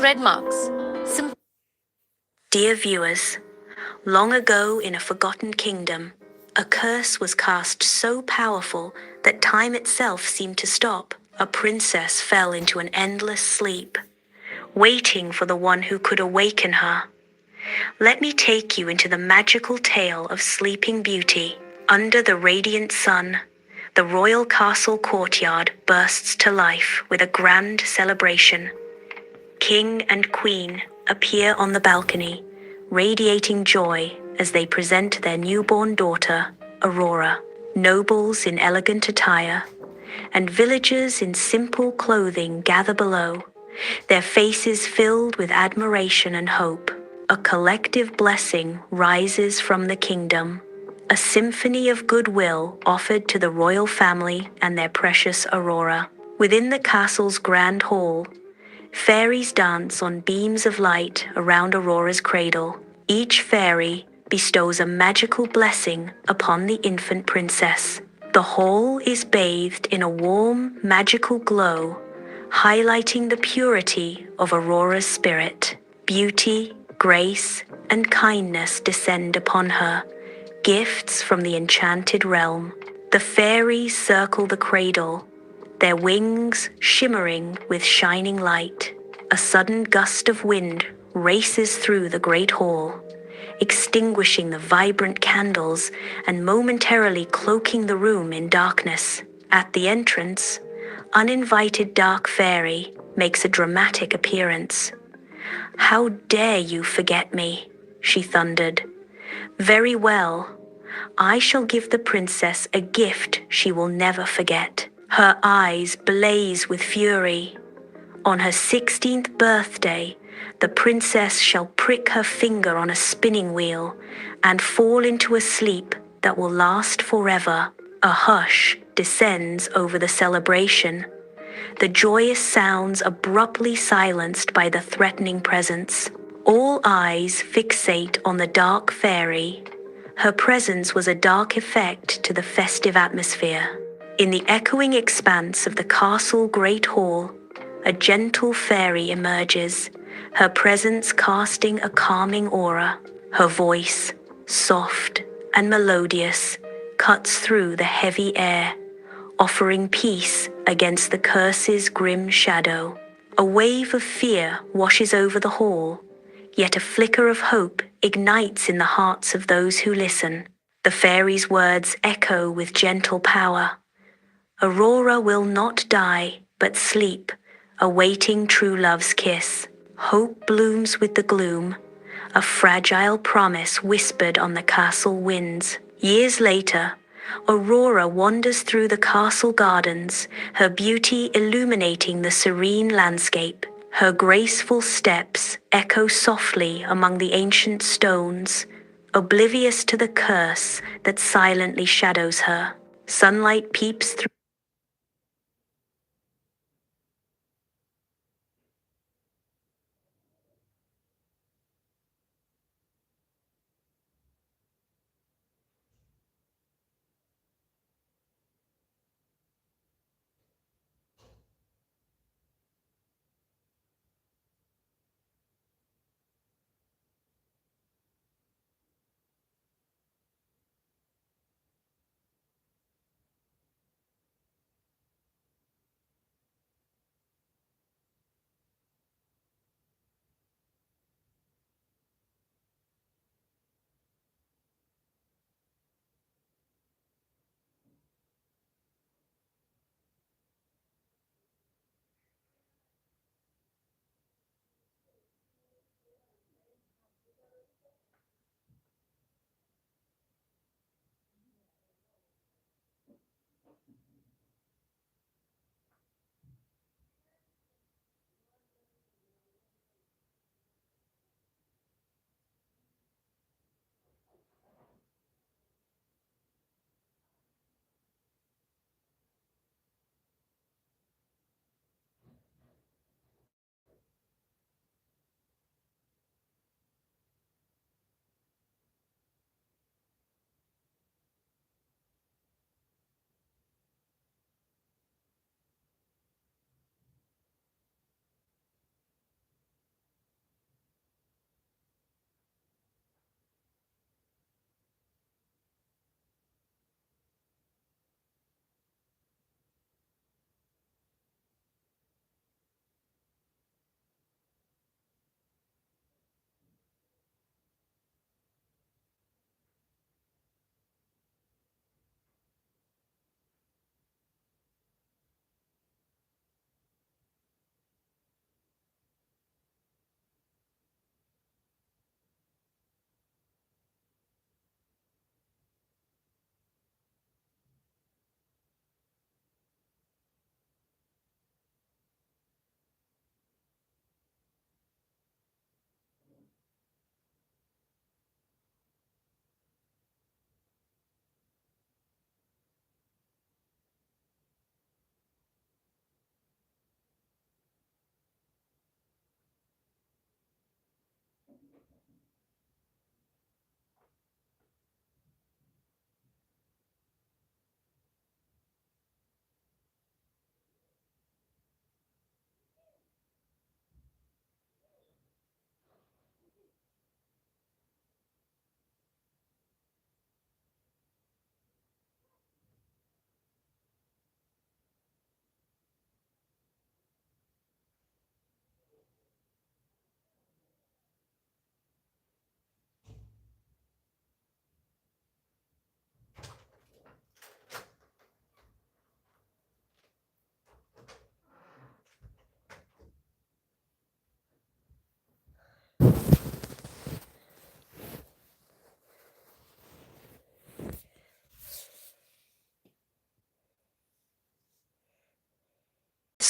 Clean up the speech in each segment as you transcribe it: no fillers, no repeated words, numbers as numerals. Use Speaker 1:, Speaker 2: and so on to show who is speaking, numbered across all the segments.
Speaker 1: red marks.
Speaker 2: Dear viewers, long ago in a forgotten kingdom, a curse was cast so powerful that time itself seemed to stop. A princess fell into an endless sleep, waiting for the one who could awaken her. Let me take you into the magical tale of Sleeping Beauty. Under the radiant sun, the royal castle courtyard bursts to life with a grand celebration. King and queen appear on the balcony, radiating joy as they present their newborn daughter, Aurora. Nobles in elegant attire and villagers in simple clothing gather below, their faces filled with admiration and hope. A collective blessing rises from the kingdom, a symphony of goodwill offered to the royal family and their precious Aurora. Within the castle's grand hall, fairies dance on beams of light around Aurora's cradle. Each fairy bestows a magical blessing upon the infant princess. The hall is bathed in a warm, magical glow, highlighting the purity of Aurora's spirit. Beauty, grace, and kindness descend upon her, gifts from the enchanted realm. The fairies circle the cradle, their wings shimmering with shining light. A sudden gust of wind races through the great hall, extinguishing the vibrant candles and momentarily cloaking the room in darkness. At the entrance, uninvited dark fairy makes a dramatic appearance. "How dare you forget me?" she thundered. "Very well. I shall give the princess a gift she will never forget." Her eyes blaze with fury. On her 16th birthday, the princess shall prick her finger on a spinning wheel and fall into a sleep that will last forever. A hush descends over the celebration, the joyous sounds abruptly silenced by the threatening presence. All eyes fixate on the dark fairy. Her presence was a dark effect to the festive atmosphere. In the echoing expanse of the castle great hall, a gentle fairy emerges, her presence casting a calming aura. Her voice, soft and melodious, cuts through the heavy air, offering peace against the curse's grim shadow. A wave of fear washes over the hall, yet a flicker of hope ignites in the hearts of those who listen. The fairy's words echo with gentle power. Aurora will not die, but sleep, awaiting true love's kiss. Hope blooms with the gloom, a fragile promise whispered on the castle winds. Years later, Aurora wanders through the castle gardens, her beauty illuminating the serene landscape. Her graceful steps echo softly among the ancient stones, oblivious to the curse that silently shadows her. Sunlight peeps through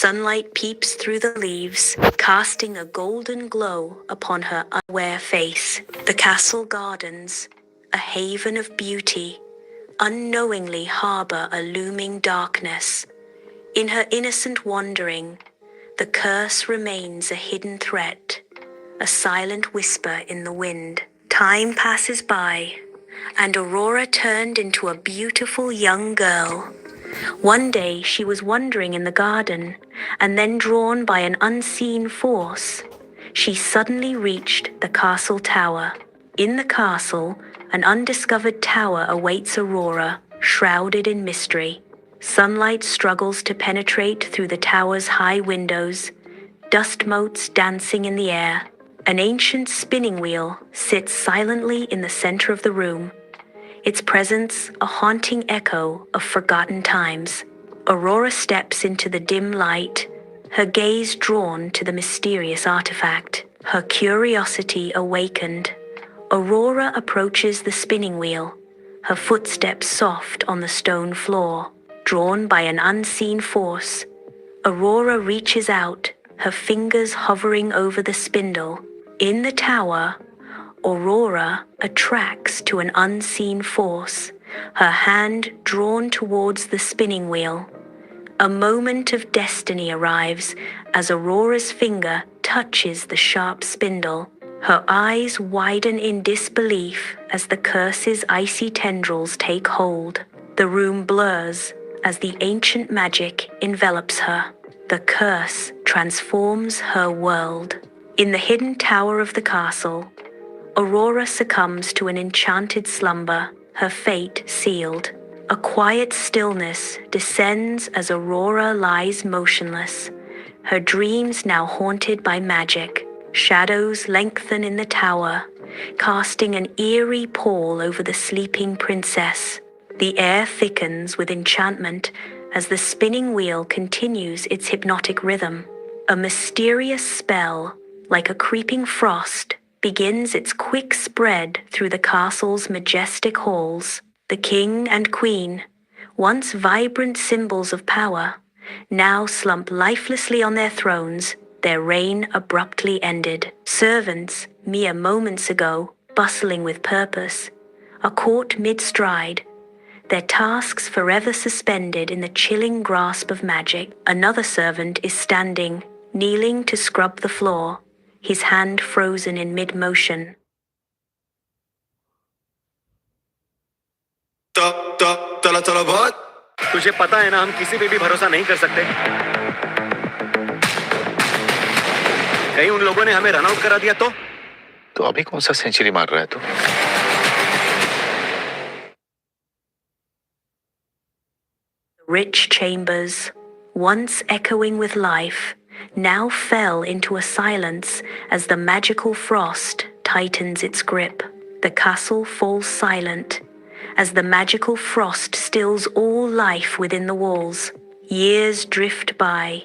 Speaker 2: Sunlight peeps through the leaves, casting a golden glow upon her unaware face. The castle gardens, a haven of beauty, unknowingly harbor a looming darkness. In her innocent wandering, the curse remains a hidden threat, a silent whisper in the wind. Time passes by, and Aurora turned into a beautiful young girl. One day she was wandering in the garden, and then drawn by an unseen force, she suddenly reached the castle tower. In the castle, an undiscovered tower awaits Aurora, shrouded in mystery. Sunlight struggles to penetrate through the tower's high windows, dust motes dancing in the air. An ancient spinning wheel sits silently in the center of the room, its presence a haunting echo of forgotten times. Aurora steps into the dim light, her gaze drawn to the mysterious artifact. Her curiosity awakened, Aurora approaches the spinning wheel, her footsteps soft on the stone floor. Drawn by an unseen force, Aurora reaches out, her fingers hovering over the spindle. In the tower, Aurora attracts to an unseen force, her hand drawn towards the spinning wheel. A moment of destiny arrives as Aurora's finger touches the sharp spindle. Her eyes widen in disbelief as the curse's icy tendrils take hold. The room blurs as the ancient magic envelops her. The curse transforms her world. In the hidden tower of the castle, Aurora succumbs to an enchanted slumber, her fate sealed. A quiet stillness descends as Aurora lies motionless, her dreams now haunted by magic. Shadows lengthen in the tower, casting an eerie pall over the sleeping princess. The air thickens with enchantment as the spinning wheel continues its hypnotic rhythm. A mysterious spell, like a creeping frost, begins its quick spread through the castle's majestic halls. The king and queen, once vibrant symbols of power, now slump lifelessly on their thrones, their reign abruptly ended. Servants, mere moments ago, bustling with purpose, are caught mid-stride, their tasks forever suspended in the chilling grasp of magic. Another servant is standing, kneeling to scrub the floor, his hand frozen in mid-motion.
Speaker 1: तुझे पता है ना, हम किसी पे भी भरोसा नहीं कर सकते। कहीं उन लोगों ने हमें रन आउट करा दिया तो
Speaker 3: अभी कौन सा सेंचुरी मार रहा है तू?
Speaker 2: Rich chambers, once echoing with life, now fell into a silence as the magical frost tightens its grip. The castle falls silent as the magical frost stills all life within the walls. Years drift by,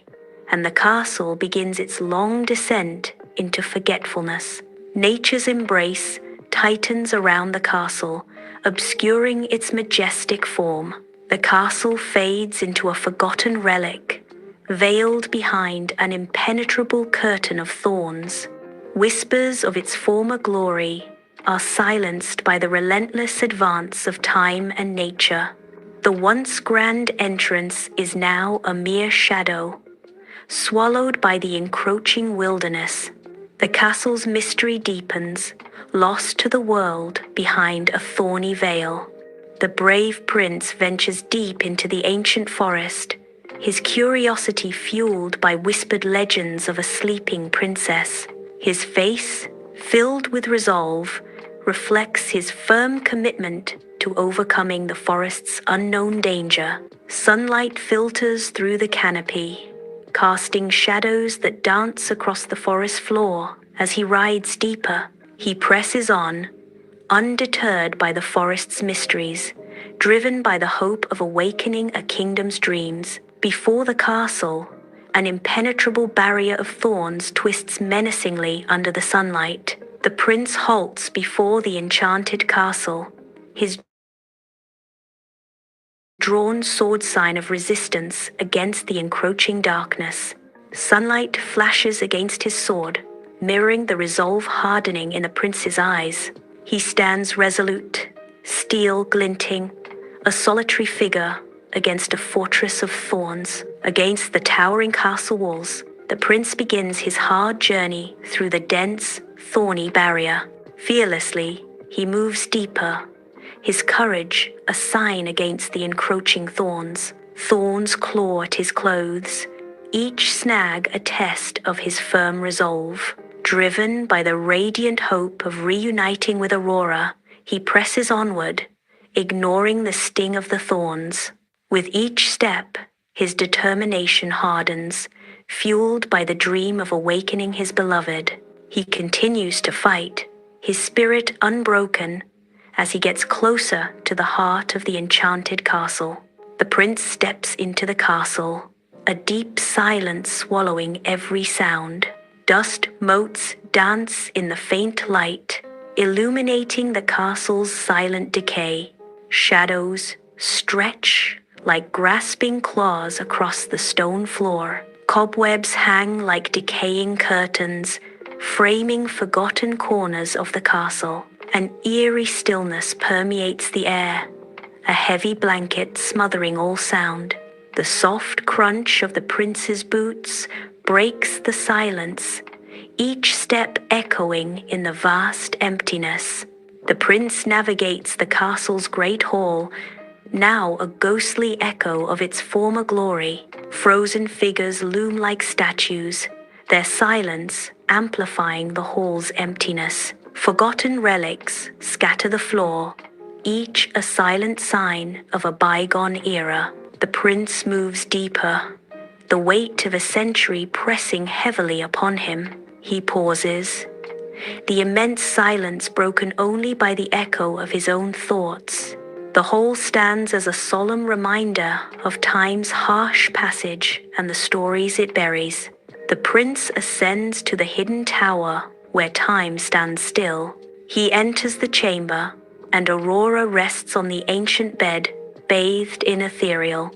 Speaker 2: and the castle begins its long descent into forgetfulness. Nature's embrace tightens around the castle, obscuring its majestic form. The castle fades into a forgotten relic, veiled behind an impenetrable curtain of thorns. Whispers of its former glory are silenced by the relentless advance of time and nature. The once grand entrance is now a mere shadow, swallowed by the encroaching wilderness. The castle's mystery deepens, lost to the world behind a thorny veil. The brave prince ventures deep into the ancient forest, his curiosity fueled by whispered legends of a sleeping princess. His face, filled with resolve, reflects his firm commitment to overcoming the forest's unknown danger. Sunlight filters through the canopy, casting shadows that dance across the forest floor. As he rides deeper, he presses on, undeterred by the forest's mysteries, driven by the hope of awakening a kingdom's dreams. Before the castle, an impenetrable barrier of thorns twists menacingly under the sunlight. The prince halts before the enchanted castle, his drawn sword sign of resistance against the encroaching darkness. Sunlight flashes against his sword, mirroring the resolve hardening in the prince's eyes. He stands resolute, steel glinting, a solitary figure against a fortress of thorns. Against the towering castle walls, the prince begins his hard journey through the dense, thorny barrier. Fearlessly, he moves deeper, his courage a sign against the encroaching thorns. Thorns claw at his clothes, each snag a test of his firm resolve. Driven by the radiant hope of reuniting with Aurora, he presses onward, ignoring the sting of the thorns. With each step, his determination hardens, fueled by the dream of awakening his beloved. He continues to fight, his spirit unbroken, as he gets closer to the heart of the enchanted castle. The prince steps into the castle, a deep silence swallowing every sound. Dust motes dance in the faint light, illuminating the castle's silent decay. Shadows stretch like grasping claws across the stone floor. Cobwebs hang like decaying curtains, framing forgotten corners of the castle. An eerie stillness permeates the air, a heavy blanket smothering all sound. The soft crunch of the prince's boots breaks the silence, each step echoing in the vast emptiness. The prince navigates the castle's great hall, now a ghostly echo of its former glory. Frozen figures loom like statues, their silence amplifying the hall's emptiness. Forgotten relics scatter the floor, each a silent sign of a bygone era. The prince moves deeper, the weight of a century pressing heavily upon him. He pauses, the immense silence broken only by the echo of his own thoughts. The hall stands as a solemn reminder of time's harsh passage and the stories it buries. The prince ascends to the hidden tower where time stands still. He enters the chamber, and Aurora rests on the ancient bed, bathed in ethereal.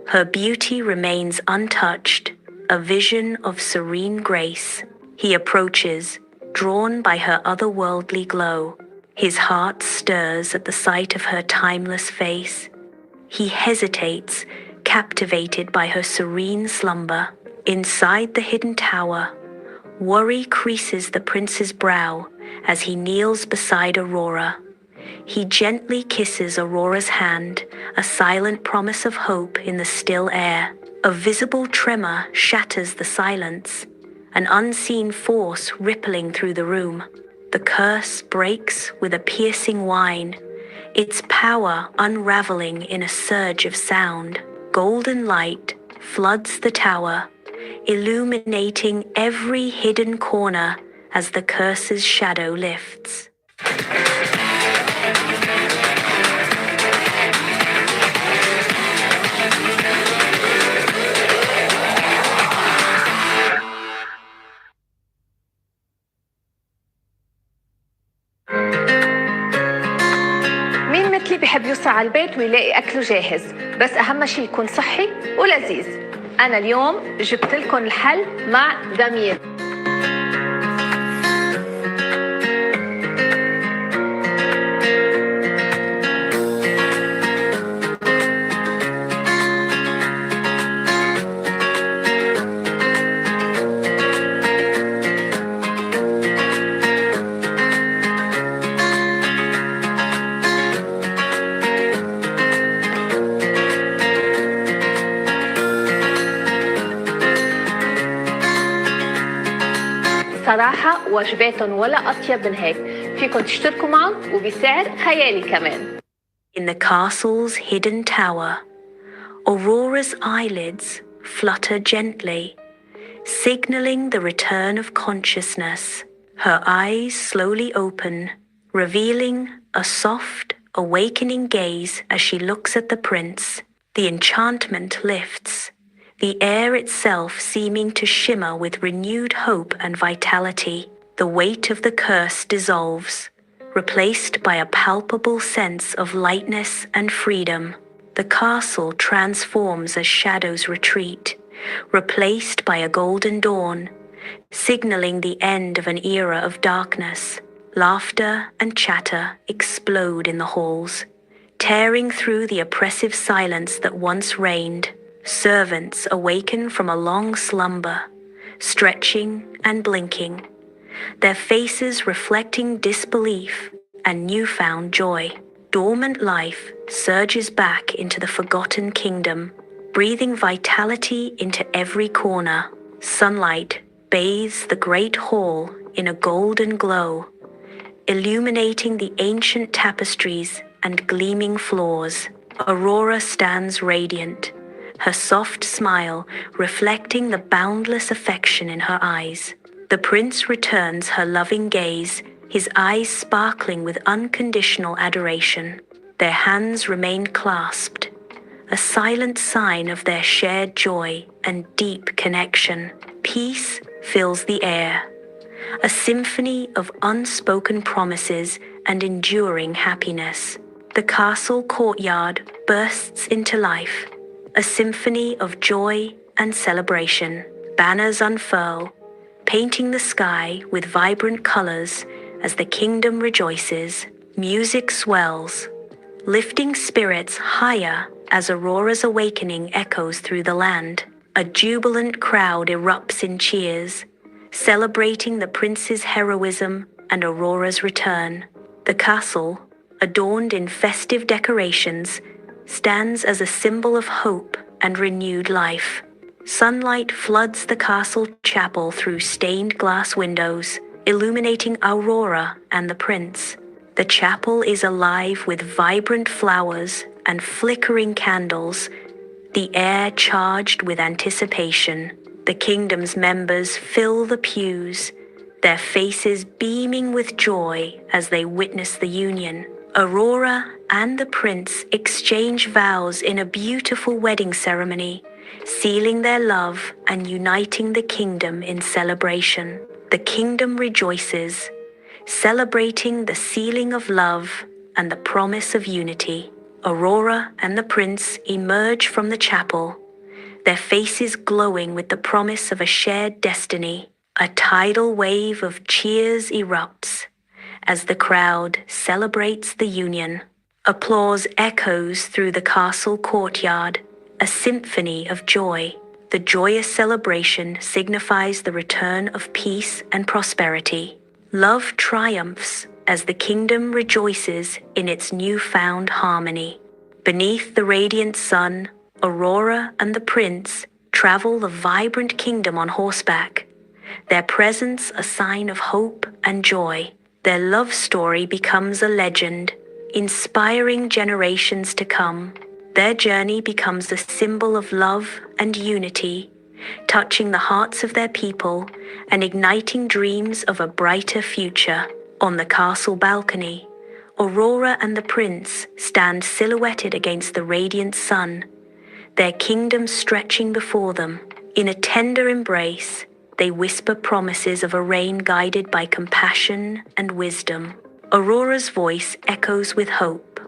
Speaker 2: Her beauty remains untouched, a vision of serene grace. He approaches, drawn by her otherworldly glow. His heart stirs at the sight of her timeless face. He hesitates, captivated by her serene slumber. Inside the hidden tower, worry creases the prince's brow as he kneels beside Aurora. He gently kisses Aurora's hand, a silent promise of hope in the still air. A visible tremor shatters the silence, an unseen force rippling through the room. The curse breaks with a piercing whine, its power unraveling in a surge of sound. Golden light floods the tower, illuminating every hidden corner as the curse's shadow lifts.
Speaker 4: مين مثلي بحب يوصل على البيت ويلاقي أكله جاهز، بس أهم شيء يكون صحي ولذيذ. أنا اليوم جبت لكم الحل مع دامير. صراحة وجباتهم ولا أطيب من هيك، فيكم تشتركوا معهم وبسعر خيالي كمان.
Speaker 2: In the castle's hidden tower, Aurora's eyelids flutter gently, signaling the return of consciousness. Her eyes slowly open, revealing a soft, awakening gaze as she looks at the prince. The enchantment lifts, the air itself seeming to shimmer with renewed hope and vitality. The weight of the curse dissolves, replaced by a palpable sense of lightness and freedom. the castle transforms as shadows retreat, replaced by a golden dawn, signaling the end of an era of darkness. Laughter and chatter explode in the halls, tearing through the oppressive silence that once reigned. Servants awaken from a long slumber, stretching and blinking, their faces reflecting disbelief and newfound joy. Dormant life surges back into the forgotten kingdom, breathing vitality into every corner. Sunlight bathes the great hall in a golden glow, illuminating the ancient tapestries and gleaming floors. Aurora stands radiant, her soft smile reflecting the boundless affection in her eyes. The prince returns her loving gaze, his eyes sparkling with unconditional adoration. Their hands remain clasped, a silent sign of their shared joy and deep connection. Peace fills the air, a symphony of unspoken promises and enduring happiness. The castle courtyard bursts into life, a symphony of joy and celebration. Banners unfurl, painting the sky with vibrant colors as the kingdom rejoices. Music swells, lifting spirits higher as Aurora's awakening echoes through the land. A jubilant crowd erupts in cheers, celebrating the prince's heroism and Aurora's return. The castle, adorned in festive decorations, stands as a symbol of hope and renewed life. Sunlight floods the castle chapel through stained glass windows, illuminating Aurora and the prince. The chapel is alive with vibrant flowers and flickering candles, the air charged with anticipation. The kingdom's members fill the pews, their faces beaming with joy as they witness the union. Aurora and the prince exchange vows in a beautiful wedding ceremony, sealing their love and uniting the kingdom in celebration. The kingdom rejoices, celebrating the sealing of love and the promise of unity. Aurora and the prince emerge from the chapel, their faces glowing with the promise of a shared destiny. A tidal wave of cheers erupts as the crowd celebrates the union. Applause echoes through the castle courtyard, a symphony of joy. The joyous celebration signifies the return of peace and prosperity. Love triumphs as the kingdom rejoices in its newfound harmony. Beneath the radiant sun, Aurora and the prince travel the vibrant kingdom on horseback, their presence a sign of hope and joy. Their love story becomes a legend, inspiring generations to come. Their journey becomes a symbol of love and unity, touching the hearts of their people and igniting dreams of a brighter future. On the castle balcony, Aurora and the prince stand silhouetted against the radiant sun, their kingdom stretching before them. In a tender embrace, they whisper promises of a reign guided by compassion and wisdom. Aurora's voice echoes with hope.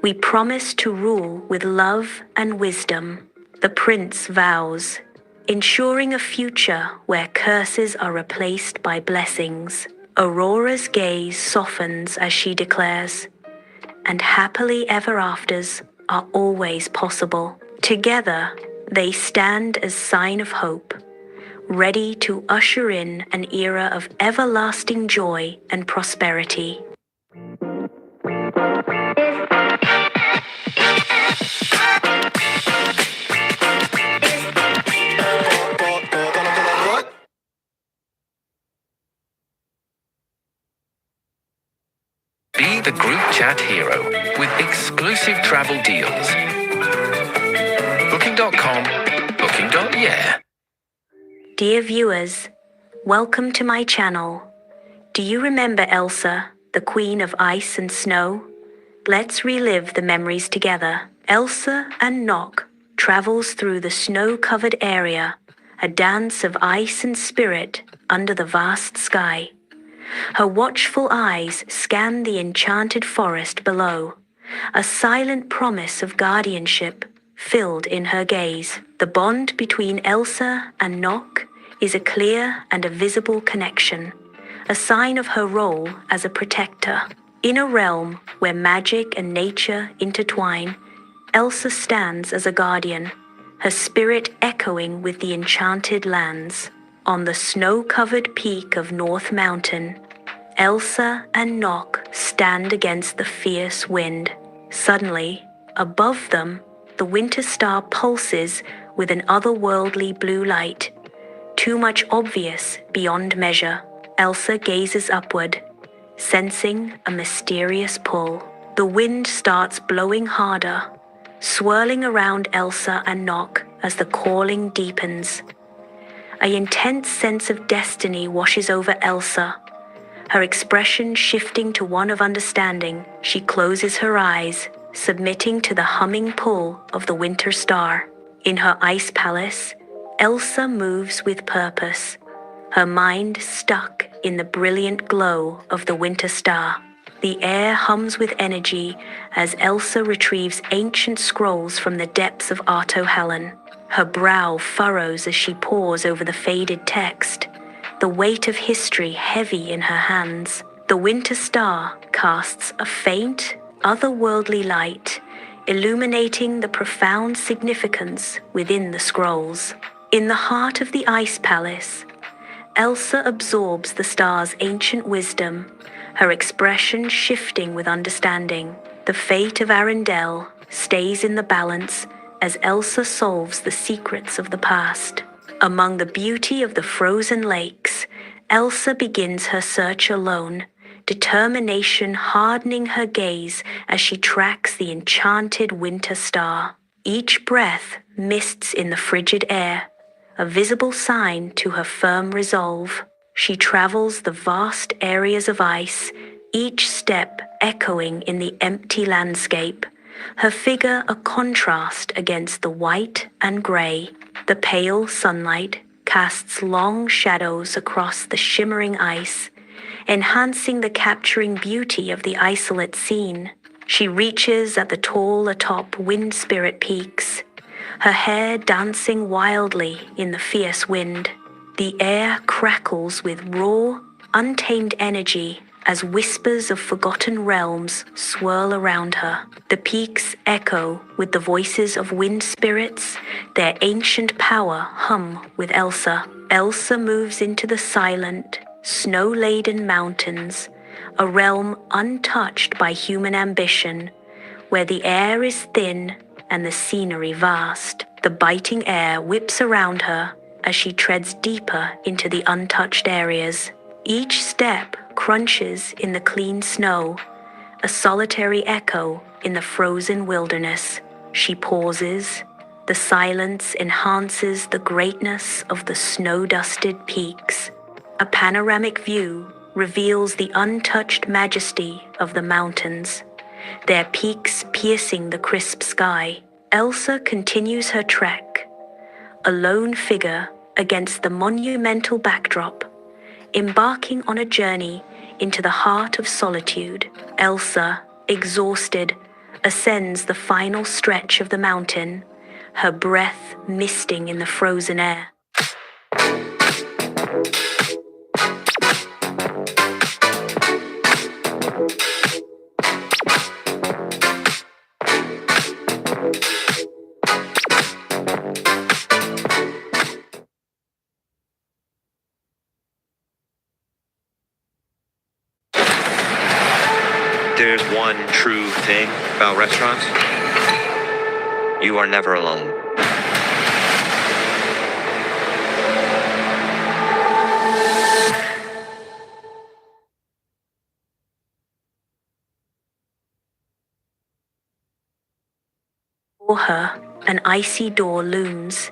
Speaker 2: We promise to rule with love and wisdom. The prince vows, ensuring a future where curses are replaced by blessings. Aurora's gaze softens as she declares, and happily ever afters are always possible. Together, they stand as sign of hope, ready to usher in an era of everlasting joy and prosperity.
Speaker 3: Be the group chat hero with exclusive travel deals. Booking.com, Booking.yeah.
Speaker 2: Dear viewers, welcome to my channel. Do you remember Elsa, the Queen of Ice and Snow? Let's relive the memories together. Elsa and Nock travels through the snow-covered area, a dance of ice and spirit under the vast sky. Her watchful eyes scan the enchanted forest below, a silent promise of guardianship filled in her gaze. The bond between Elsa and Nock is a clear and a visible connection, a sign of her role as a protector. In a realm where magic and nature intertwine, Elsa stands as a guardian, her spirit echoing with the enchanted lands. On the snow-covered peak of North Mountain, Elsa and Nock stand against the fierce wind. Suddenly, above them, the winter star pulses with an otherworldly blue light, too much obvious beyond measure. Elsa gazes upward, sensing a mysterious pull. The wind starts blowing harder, swirling around Elsa and Nock as the calling deepens. An intense sense of destiny washes over Elsa. Her expression shifting to one of understanding, she closes her eyes, submitting to the humming pull of the winter star. In her ice palace, Elsa moves with purpose, her mind stuck in the brilliant glow of the winter star. The air hums with energy as Elsa retrieves ancient scrolls from the depths of Arto-Helen. Her brow furrows as she pores over the faded text, the weight of history heavy in her hands. The winter star casts a faint, otherworldly light, illuminating the profound significance within the scrolls. In the heart of the ice palace, Elsa absorbs the star's ancient wisdom, her expression shifting with understanding. The fate of Arendelle stays in the balance as Elsa solves the secrets of the past. Among the beauty of the frozen lakes, Elsa begins her search alone, determination hardening her gaze as she tracks the enchanted winter star. Each breath mists in the frigid air, a visible sign to her firm resolve. She travels the vast areas of ice, each step echoing in the empty landscape, her figure a contrast against the white and gray. The pale sunlight casts long shadows across the shimmering ice, enhancing the capturing beauty of the isolate scene. She reaches at the tall atop Wind Spirit peaks, her hair dancing wildly in the fierce wind. The air crackles with raw, untamed energy as whispers of forgotten realms swirl around her. The peaks echo with the voices of wind spirits, their ancient power hum with Elsa. Elsa moves into the silent, snow-laden mountains, a realm untouched by human ambition, where the air is thin and the scenery vast. The biting air whips around her as she treads deeper into the untouched areas. Each step crunches in the clean snow, a solitary echo in the frozen wilderness. She pauses. The silence enhances the greatness of the snow-dusted peaks. A panoramic view reveals the untouched majesty of the mountains, their peaks piercing the crisp sky. Elsa continues her trek, a lone figure against the monumental backdrop, embarking on a journey into the heart of solitude. Elsa, exhausted, ascends the final stretch of the mountain, her breath misting in the frozen air.
Speaker 1: There's one true thing about restaurants. You are never alone.
Speaker 2: Before her, an icy door looms,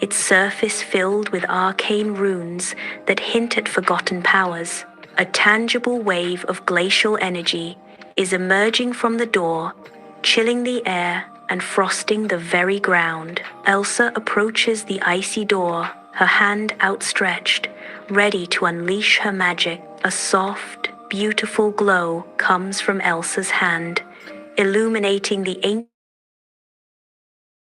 Speaker 2: its surface filled with arcane runes that hint at forgotten powers. A tangible wave of glacial energy is emerging from the door, chilling the air and frosting the very ground. Elsa approaches the icy door, her hand outstretched, ready to unleash her magic. A soft, beautiful glow comes from Elsa's hand, illuminating the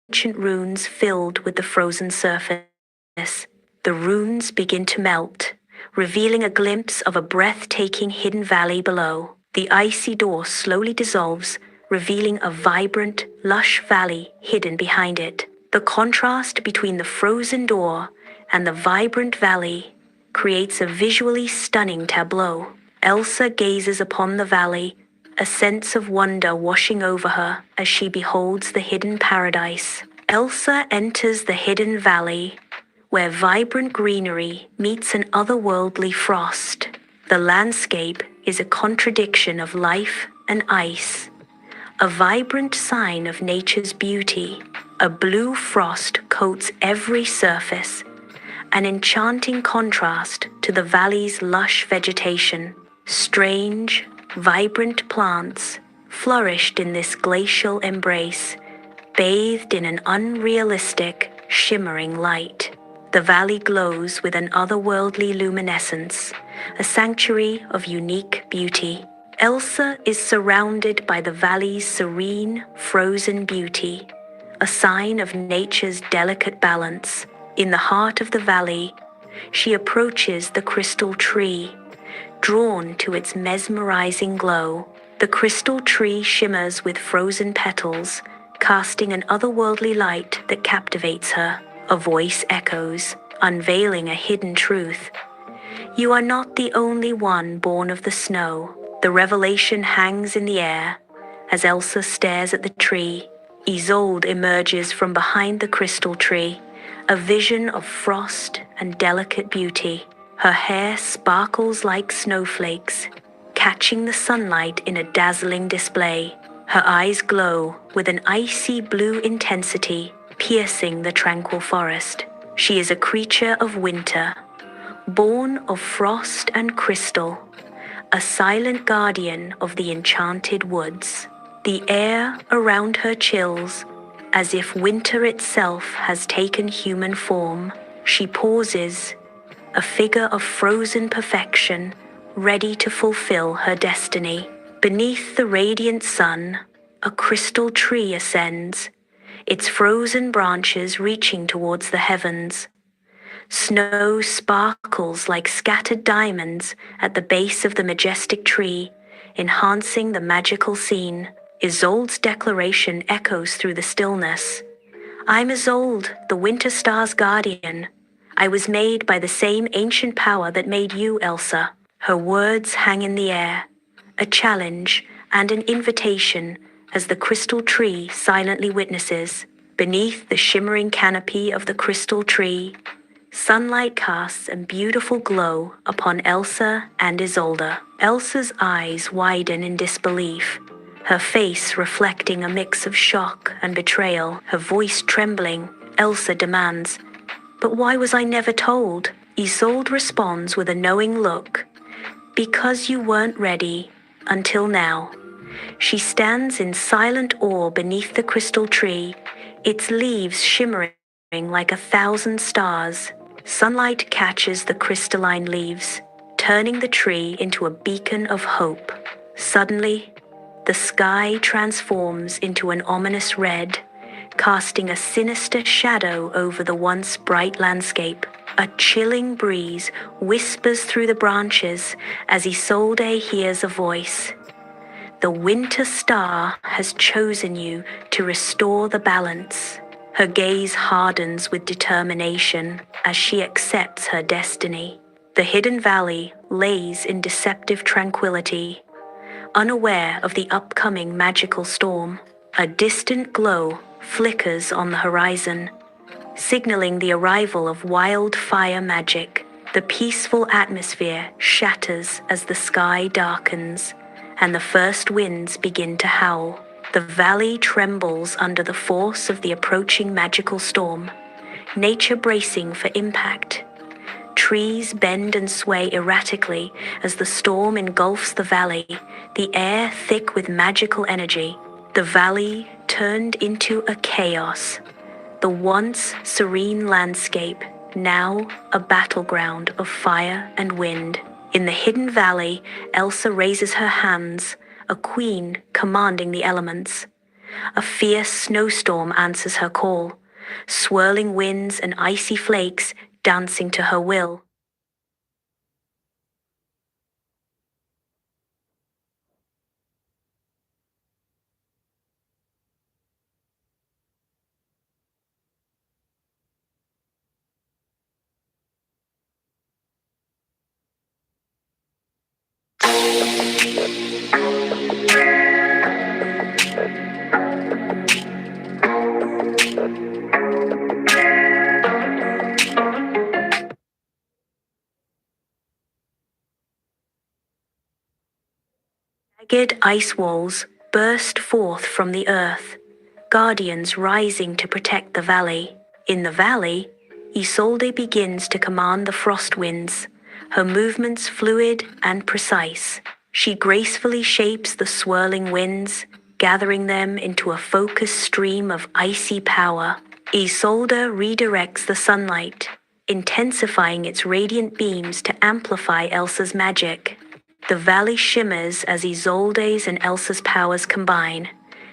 Speaker 2: ancient runes filled with the frozen surface. The runes begin to melt, revealing a glimpse of a breathtaking hidden valley below. The icy door slowly dissolves, revealing a vibrant, lush valley hidden behind it. The contrast between the frozen door and the vibrant valley creates a visually stunning tableau. Elsa gazes upon the valley, a sense of wonder washing over her as she beholds the hidden paradise. Elsa enters the hidden valley, where vibrant greenery meets an otherworldly frost. The landscape is a contradiction of life and ice, a vibrant sign of nature's beauty. A blue frost coats every surface, an enchanting contrast to the valley's lush vegetation. Strange, vibrant plants flourished in this glacial embrace, bathed in an unrealistic, shimmering light. The valley glows with an otherworldly luminescence, a sanctuary of unique beauty. Elsa is surrounded by the valley's serene, frozen beauty, a sign of nature's delicate balance. In the heart of the valley, she approaches the crystal tree, drawn to its mesmerizing glow. The crystal tree shimmers with frozen petals, casting an otherworldly light that captivates her. A voice echoes, unveiling a hidden truth. You are not the only one born of the snow. The revelation hangs in the air. As Elsa stares at the tree, Isolde emerges from behind the crystal tree, a vision of frost and delicate beauty. Her hair sparkles like snowflakes, catching the sunlight in a dazzling display. Her eyes glow with an icy blue intensity, piercing the tranquil forest. She is a creature of winter, born of frost and crystal, a silent guardian of the enchanted woods. The air around her chills, as if winter itself has taken human form. She pauses, a figure of frozen perfection, ready to fulfill her destiny. Beneath the radiant sun, a crystal tree ascends, its frozen branches reaching towards the heavens. Snow sparkles like scattered diamonds at the base of the majestic tree, enhancing the magical scene. Isolde's declaration echoes through the stillness. I'm Isolde, the winter star's guardian. I was made by the same ancient power that made you, Elsa. Her words hang in the air, a challenge and an invitation as the crystal tree silently witnesses. Beneath the shimmering canopy of the crystal tree, sunlight casts a beautiful glow upon Elsa and Isolde. Elsa's eyes widen in disbelief, her face reflecting a mix of shock and betrayal. Her voice trembling, Elsa demands, "But why was I never told?" Isolde responds with a knowing look, "Because you weren't ready, until now." She stands in silent awe beneath the crystal tree, its leaves shimmering like 1,000 stars. Sunlight catches the crystalline leaves, turning the tree into a beacon of hope. Suddenly, the sky transforms into an ominous red, casting a sinister shadow over the once bright landscape. A chilling breeze whispers through the branches as Isolde hears a voice. The winter star has chosen you to restore the balance. Her gaze hardens with determination as she accepts her destiny. The hidden valley lays in deceptive tranquility, unaware of the upcoming magical storm. A distant glow flickers on the horizon, signaling the arrival of wildfire magic. The peaceful atmosphere shatters as the sky darkens, and the first winds begin to howl. The valley trembles under the force of the approaching magical storm, nature bracing for impact. Trees bend and sway erratically as the storm engulfs the valley, the air thick with magical energy. The valley turned into a chaos, the once serene landscape now a battleground of fire and wind. In the hidden valley, Elsa raises her hands, a queen commanding the elements. A fierce snowstorm answers her call, swirling winds and icy flakes dancing to her will. Jagged ice walls burst forth from the earth, guardians rising to protect the valley. In the valley, Isolde begins to command the frost winds, her movements fluid and precise. She gracefully shapes the swirling winds, gathering them into a focused stream of icy power. Isolde redirects the sunlight, intensifying its radiant beams to amplify Elsa's magic. The valley shimmers as Isolde's and Elsa's powers combine,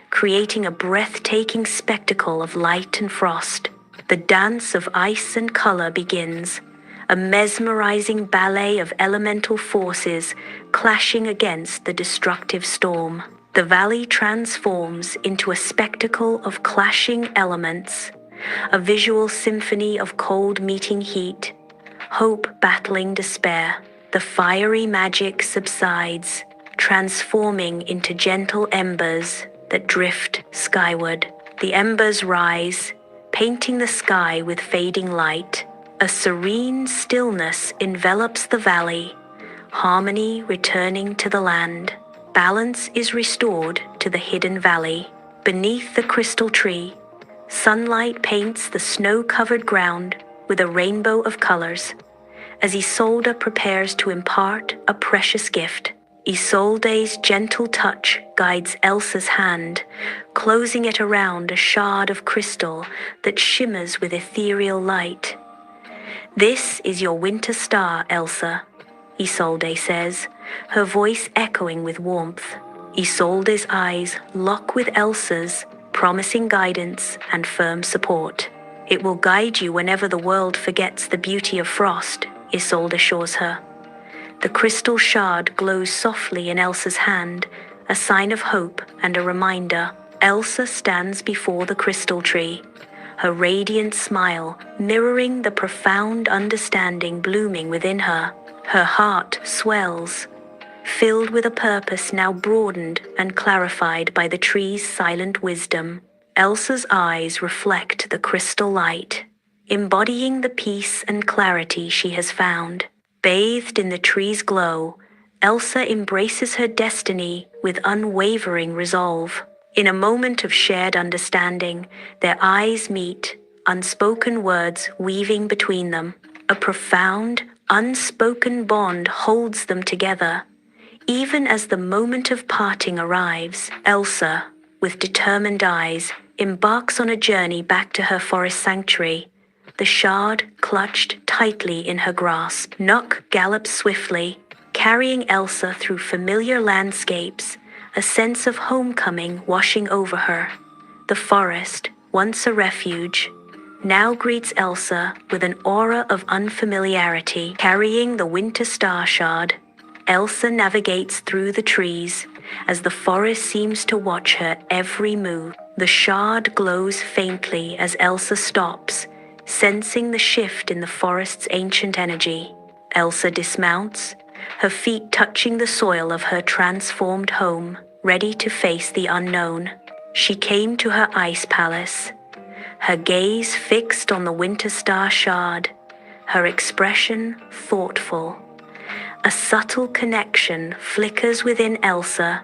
Speaker 2: creating a breathtaking spectacle of light and frost. The dance of ice and color begins, a mesmerizing ballet of elemental forces clashing against the destructive storm. The valley transforms into a spectacle of clashing elements, a visual symphony of cold meeting heat, hope battling despair. The fiery magic subsides, transforming into gentle embers that drift skyward. The embers rise, painting the sky with fading light. A serene stillness envelops the valley, harmony returning to the land. Balance is restored to the hidden valley. Beneath the crystal tree, sunlight paints the snow-covered ground with a rainbow of colors. As Isolde prepares to impart a precious gift, Isolde's gentle touch guides Elsa's hand, closing it around a shard of crystal that shimmers with ethereal light. "This is your winter star, Elsa," Isolde says, her voice echoing with warmth. Isolde's eyes lock with Elsa's, promising guidance and firm support. "It will guide you whenever the world forgets the beauty of frost," Isolde assures her. The crystal shard glows softly in Elsa's hand, a sign of hope and a reminder. Elsa stands before the crystal tree, her radiant smile mirroring the profound understanding blooming within her. Her heart swells, filled with a purpose now broadened and clarified by the tree's silent wisdom. Elsa's eyes reflect the crystal light, embodying the peace and clarity she has found. Bathed in the tree's glow, Elsa embraces her destiny with unwavering resolve. In a moment of shared understanding, their eyes meet, unspoken words weaving between them. A profound, unspoken bond holds them together. Even as the moment of parting arrives, Elsa, with determined eyes, embarks on a journey back to her forest sanctuary, the shard clutched tightly in her grasp. Nock gallops swiftly, carrying Elsa through familiar landscapes, a sense of homecoming washing over her. The forest, once a refuge, now greets Elsa with an aura of unfamiliarity. Carrying the winter star shard, Elsa navigates through the trees as the forest seems to watch her every move. The shard glows faintly as Elsa stops, sensing the shift in the forest's ancient energy. Elsa dismounts, her feet touching the soil of her transformed home, ready to face the unknown. She came to her ice palace, her gaze fixed on the winter star shard, her expression thoughtful. A subtle connection flickers within Elsa,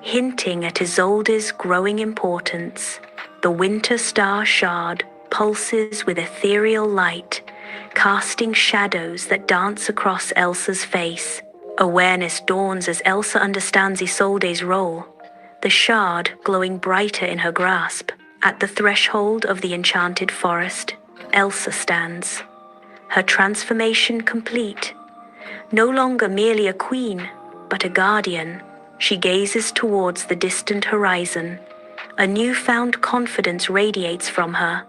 Speaker 2: hinting at Isolde's growing importance. The winter star shard pulses with ethereal light, casting shadows that dance across Elsa's face. Awareness dawns as Elsa understands Isolde's role, the shard glowing brighter in her grasp. At the threshold of the enchanted forest, Elsa stands, her transformation complete. No longer merely a queen, but a guardian, She gazes towards the distant horizon. A newfound confidence radiates from her,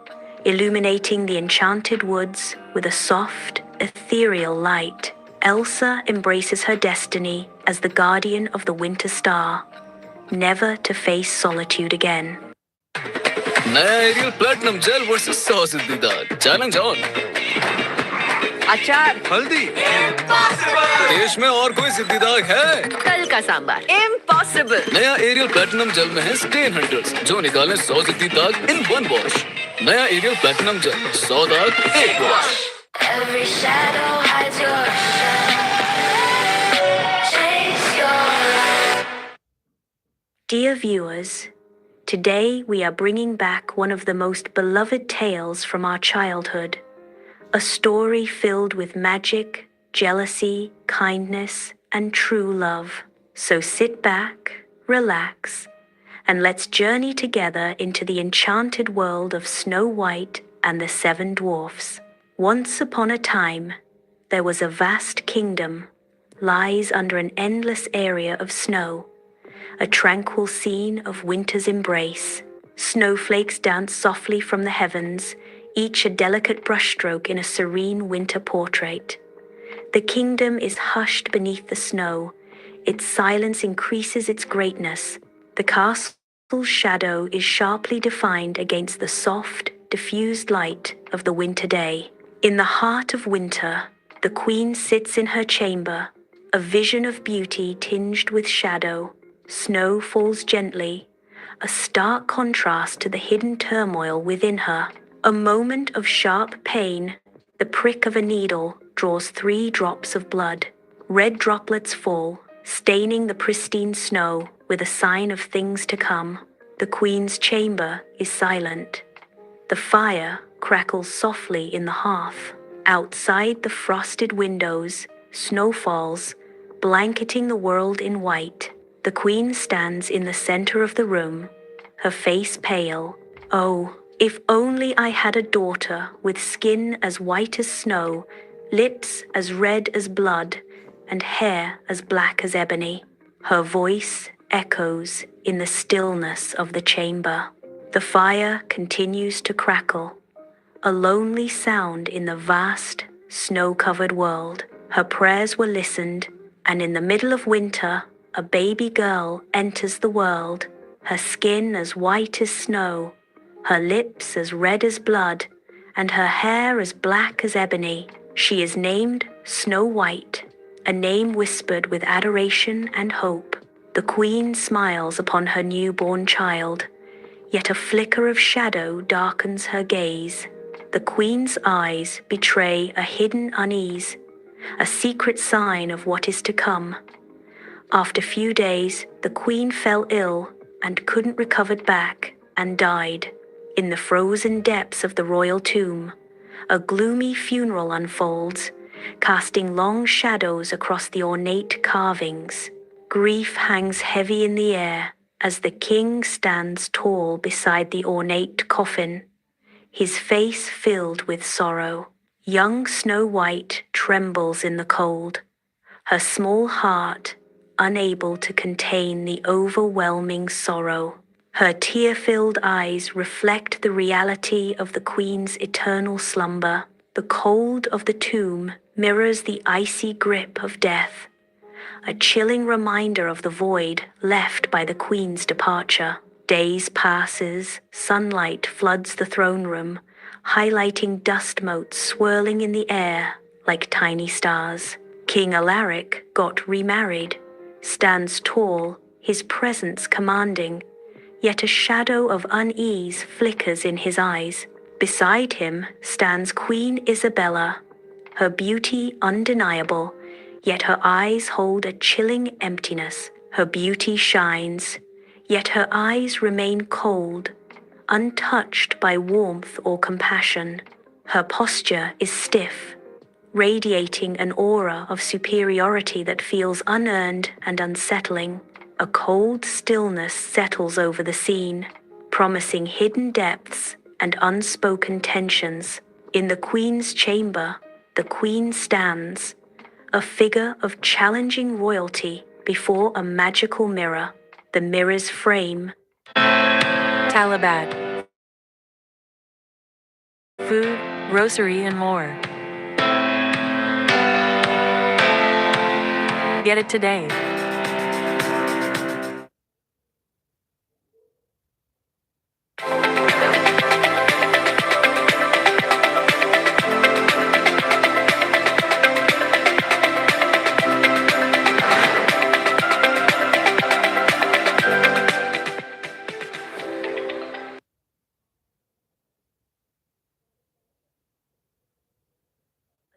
Speaker 2: illuminating the enchanted woods with a soft, ethereal light. Elsa embraces her destiny as the guardian of the winter star, never to face solitude again.
Speaker 5: नया aerial platinum jail versus 100 सिद्धि दाग challenge on.
Speaker 6: अचार,
Speaker 5: हल्दी देश में और कोई सिद्धि दाग है?
Speaker 6: कल का सांबार इम्पॉसिबल।
Speaker 5: नया एरियल प्लैटिनम जेल में है स्टेन हंटर्स जो निकालें 100 सिद्धि दाग इन 1 वॉश। नया एरियल प्लैटिनम जेल 100 दाग 1 wash.
Speaker 7: Every shadow hides your shine. Chase your light.
Speaker 2: Dear viewers, today we are bringing back one of the most beloved tales from our childhood, a story filled with magic, jealousy, kindness, and true love. So sit back, relax, and let's journey together into the enchanted world of Snow White and the 7 Dwarfs. Once upon a time, there was a vast kingdom, lies under an endless area of snow, a tranquil scene of winter's embrace. Snowflakes dance softly from the heavens, each a delicate brushstroke in a serene winter portrait. The kingdom is hushed beneath the snow. Its silence increases its greatness. The castle's shadow is sharply defined against the soft, diffused light of the winter day. In the heart of winter, the queen sits in her chamber, a vision of beauty tinged with shadow. Snow falls gently, a stark contrast to the hidden turmoil within her. A moment of sharp pain, the prick of a needle draws 3 drops of blood. Red droplets fall, staining the pristine snow with a sign of things to come. The queen's chamber is silent. The fire crackles softly in the hearth. Outside the frosted windows, snow falls, blanketing the world in white. The queen stands in the center of the room, her face pale. Oh, if only I had a daughter with skin as white as snow, lips as red as blood, and hair as black as ebony. Her voice echoes in the stillness of the chamber. The fire continues to crackle, a lonely sound in the vast, snow-covered world. Her prayers were listened, and in the middle of winter, a baby girl enters the world, her skin as white as snow, her lips as red as blood, and her hair as black as ebony. She is named Snow White, a name whispered with adoration and hope. The queen smiles upon her newborn child, yet a flicker of shadow darkens her gaze. The queen's eyes betray a hidden unease, a secret sign of what is to come. After few days, the queen fell ill and couldn't recover back and died. In the frozen depths of the royal tomb, a gloomy funeral unfolds, casting long shadows across the ornate carvings. Grief hangs heavy in the air as the king stands tall beside the ornate coffin, his face filled with sorrow. Young Snow White trembles in the cold, her small heart unable to contain the overwhelming sorrow. Her tear-filled eyes reflect the reality of the queen's eternal slumber. The cold of the tomb mirrors the icy grip of death, a chilling reminder of the void left by the queen's departure. Days passes, sunlight floods the throne room, highlighting dust motes swirling in the air like tiny stars. King Alaric got remarried, stands tall, his presence commanding, yet a shadow of unease flickers in his eyes. Beside him stands Queen Isabella, her beauty undeniable, yet her eyes hold a chilling emptiness. Her beauty shines, yet her eyes remain cold, untouched by warmth or compassion. Her posture is stiff, radiating an aura of superiority that feels unearned and unsettling. A cold stillness settles over the scene, promising hidden depths and unspoken tensions. In the queen's chamber, the queen stands, a figure of challenging royalty, before a magical mirror, the mirror's frame.
Speaker 8: Talabad. Food, grocery, and more. Get it today.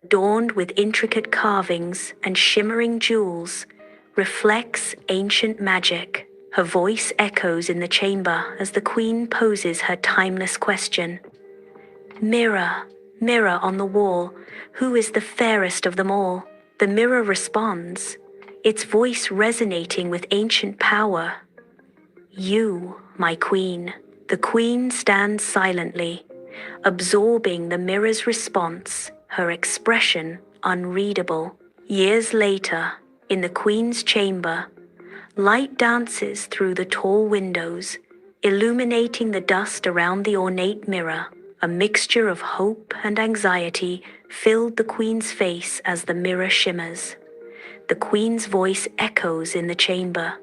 Speaker 2: Adorned with intricate carvings and shimmering jewels, reflects ancient magic. Her voice echoes in the chamber as the queen poses her timeless question. Mirror, mirror on the wall, who is the fairest of them all? The mirror responds, its voice resonating with ancient power. You, my queen. The queen stands silently, absorbing the mirror's response, her expression unreadable. Years later, in the queen's chamber, light dances through the tall windows, illuminating the dust around the ornate mirror. A mixture of hope and anxiety filled the queen's face as the mirror shimmers. The queen's voice echoes in the chamber.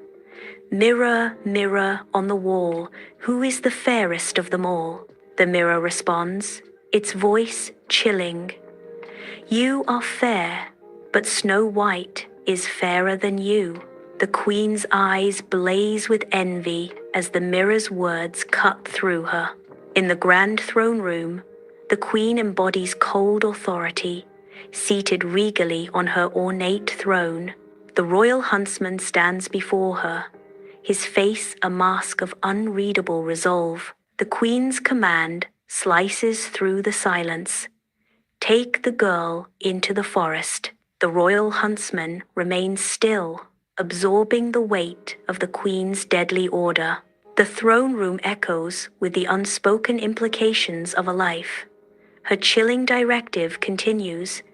Speaker 2: Mirror, mirror on the wall, who is the fairest of them all? The mirror responds, its voice chilling. You are fair, but Snow White is fairer than you. The queen's eyes blaze with envy as the mirror's words cut through her. In the grand throne room, the queen embodies cold authority, seated regally on her ornate throne. The royal huntsman stands before her, his face a mask of unreadable resolve. The queen's command slices through the silence. Take the girl into the forest. The royal huntsman remains still, absorbing the weight of the queen's deadly order. The throne room echoes with the unspoken implications of a life. Her chilling directive continues,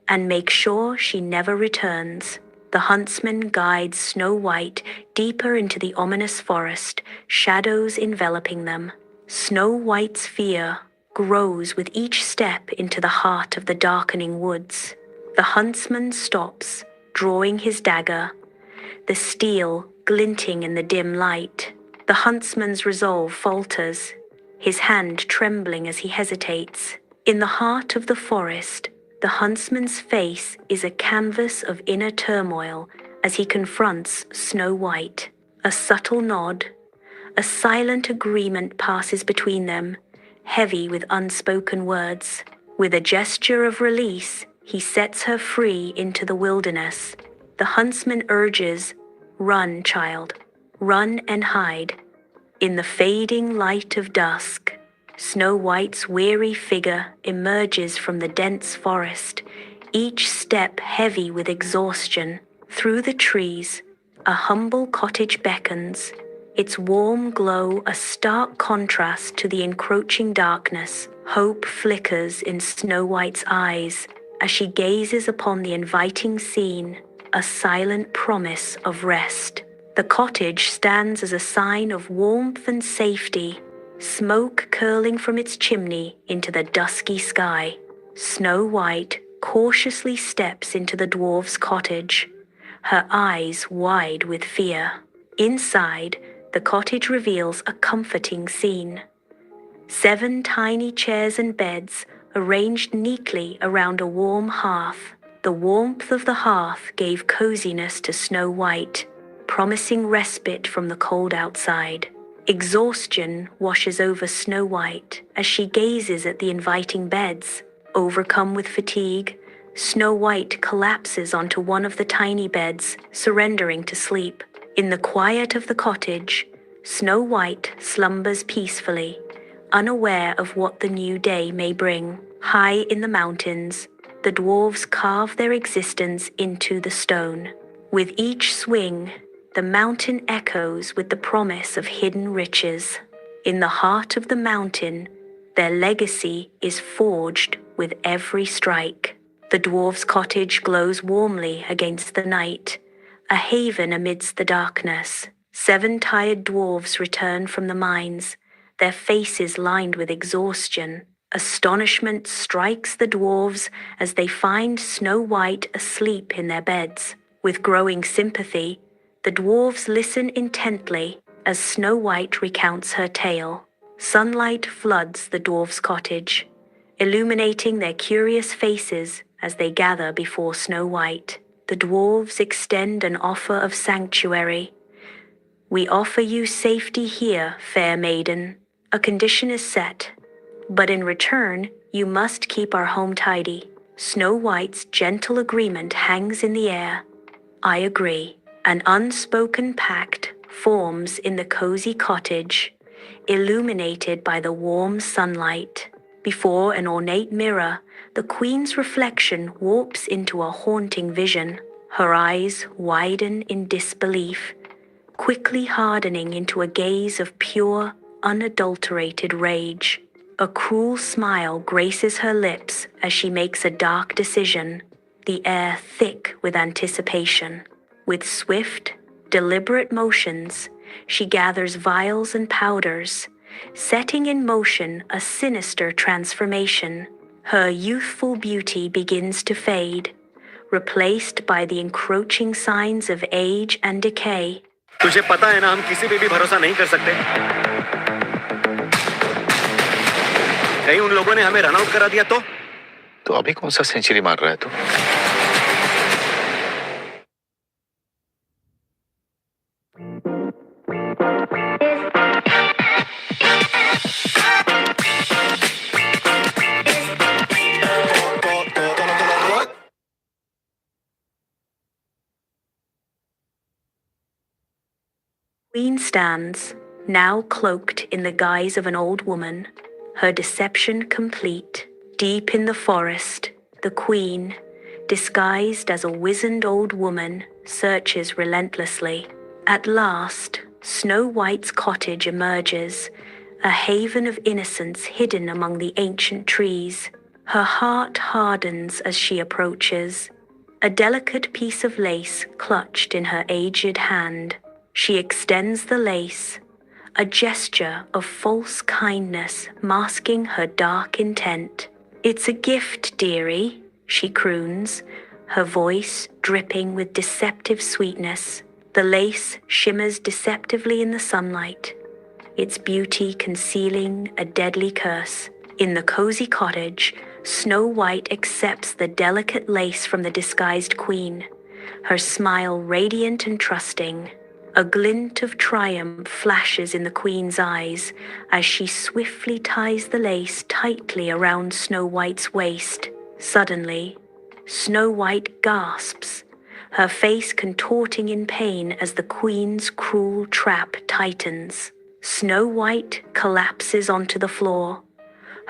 Speaker 2: and make sure she never returns. The huntsman guides Snow White deeper into the ominous forest, shadows enveloping them. Snow White's fear grows with each step into the heart of the darkening woods. The huntsman stops, drawing his dagger, the steel glinting in the dim light. The huntsman's resolve falters, his hand trembling as he hesitates. In the heart of the forest, the huntsman's face is a canvas of inner turmoil as he confronts Snow White. A subtle nod, a silent agreement passes between them, heavy with unspoken words. With a gesture of release, he sets her free into the wilderness. The huntsman urges, "Run, child, run and hide." In the fading light of dusk, Snow White's weary figure emerges from the dense forest, each step heavy with exhaustion. Through the trees, a humble cottage beckons, its warm glow a stark contrast to the encroaching darkness. Hope flickers in Snow White's eyes as she gazes upon the inviting scene, a silent promise of rest. The cottage stands as a sign of warmth and safety, smoke curling from its chimney into the dusky sky. Snow White cautiously steps into the dwarf's cottage, her eyes wide with fear. Inside, the cottage reveals a comforting scene. 7 tiny chairs and beds arranged neatly around a warm hearth. The warmth of the hearth gave coziness to Snow White, promising respite from the cold outside. Exhaustion washes over Snow White as she gazes at the inviting beds. Overcome with fatigue, Snow White collapses onto one of the tiny beds, surrendering to sleep. In the quiet of the cottage, Snow White slumbers peacefully, unaware of what the new day may bring. High in the mountains, the dwarves carve their existence into the stone. With each swing, the mountain echoes with the promise of hidden riches. In the heart of the mountain, their legacy is forged with every strike. The dwarf's cottage glows warmly against the night, a haven amidst the darkness. 7 tired dwarves return from the mines, their faces lined with exhaustion. Astonishment strikes the dwarves as they find Snow White asleep in their beds. With growing sympathy, the dwarves listen intently as Snow White recounts her tale. Sunlight floods the dwarves' cottage, illuminating their curious faces as they gather before Snow White. The dwarves extend an offer of sanctuary. "We offer you safety here, fair maiden. A condition is set, but in return, you must keep our home tidy." Snow White's gentle agreement hangs in the air. "I agree." An unspoken pact forms in the cozy cottage, illuminated by the warm sunlight. Before an ornate mirror, the queen's reflection warps into a haunting vision. Her eyes widen in disbelief, quickly hardening into a gaze of pure, unadulterated rage. A cruel smile graces her lips as she makes a dark decision, the air thick with anticipation. With swift, deliberate motions, she gathers vials and powders, setting in motion a sinister transformation. Her youthful beauty begins to fade, replaced by the encroaching signs of age and decay.
Speaker 9: तुझे पता है ना, हम किसी पे भी भरोसा नहीं कर सकते। कहीं उन लोगों ने हमें रन आउट करा दिया तो
Speaker 10: अभी कौन सा सेंचुरी मार रहा है तू?
Speaker 2: Queen stands, now cloaked in the guise of an old woman, her deception complete. Deep in the forest, the queen, disguised as a wizened old woman, searches relentlessly. At last, Snow White's cottage emerges, a haven of innocence hidden among the ancient trees. Her heart hardens as she approaches, a delicate piece of lace clutched in her aged hand. She extends the lace, a gesture of false kindness masking her dark intent. "It's a gift, dearie," she croons, her voice dripping with deceptive sweetness. The lace shimmers deceptively in the sunlight, its beauty concealing a deadly curse. In the cozy cottage, Snow White accepts the delicate lace from the disguised queen, her smile radiant and trusting. A glint of triumph flashes in the queen's eyes as she swiftly ties the lace tightly around Snow White's waist. Suddenly, Snow White gasps, her face contorting in pain as the queen's cruel trap tightens. Snow White collapses onto the floor,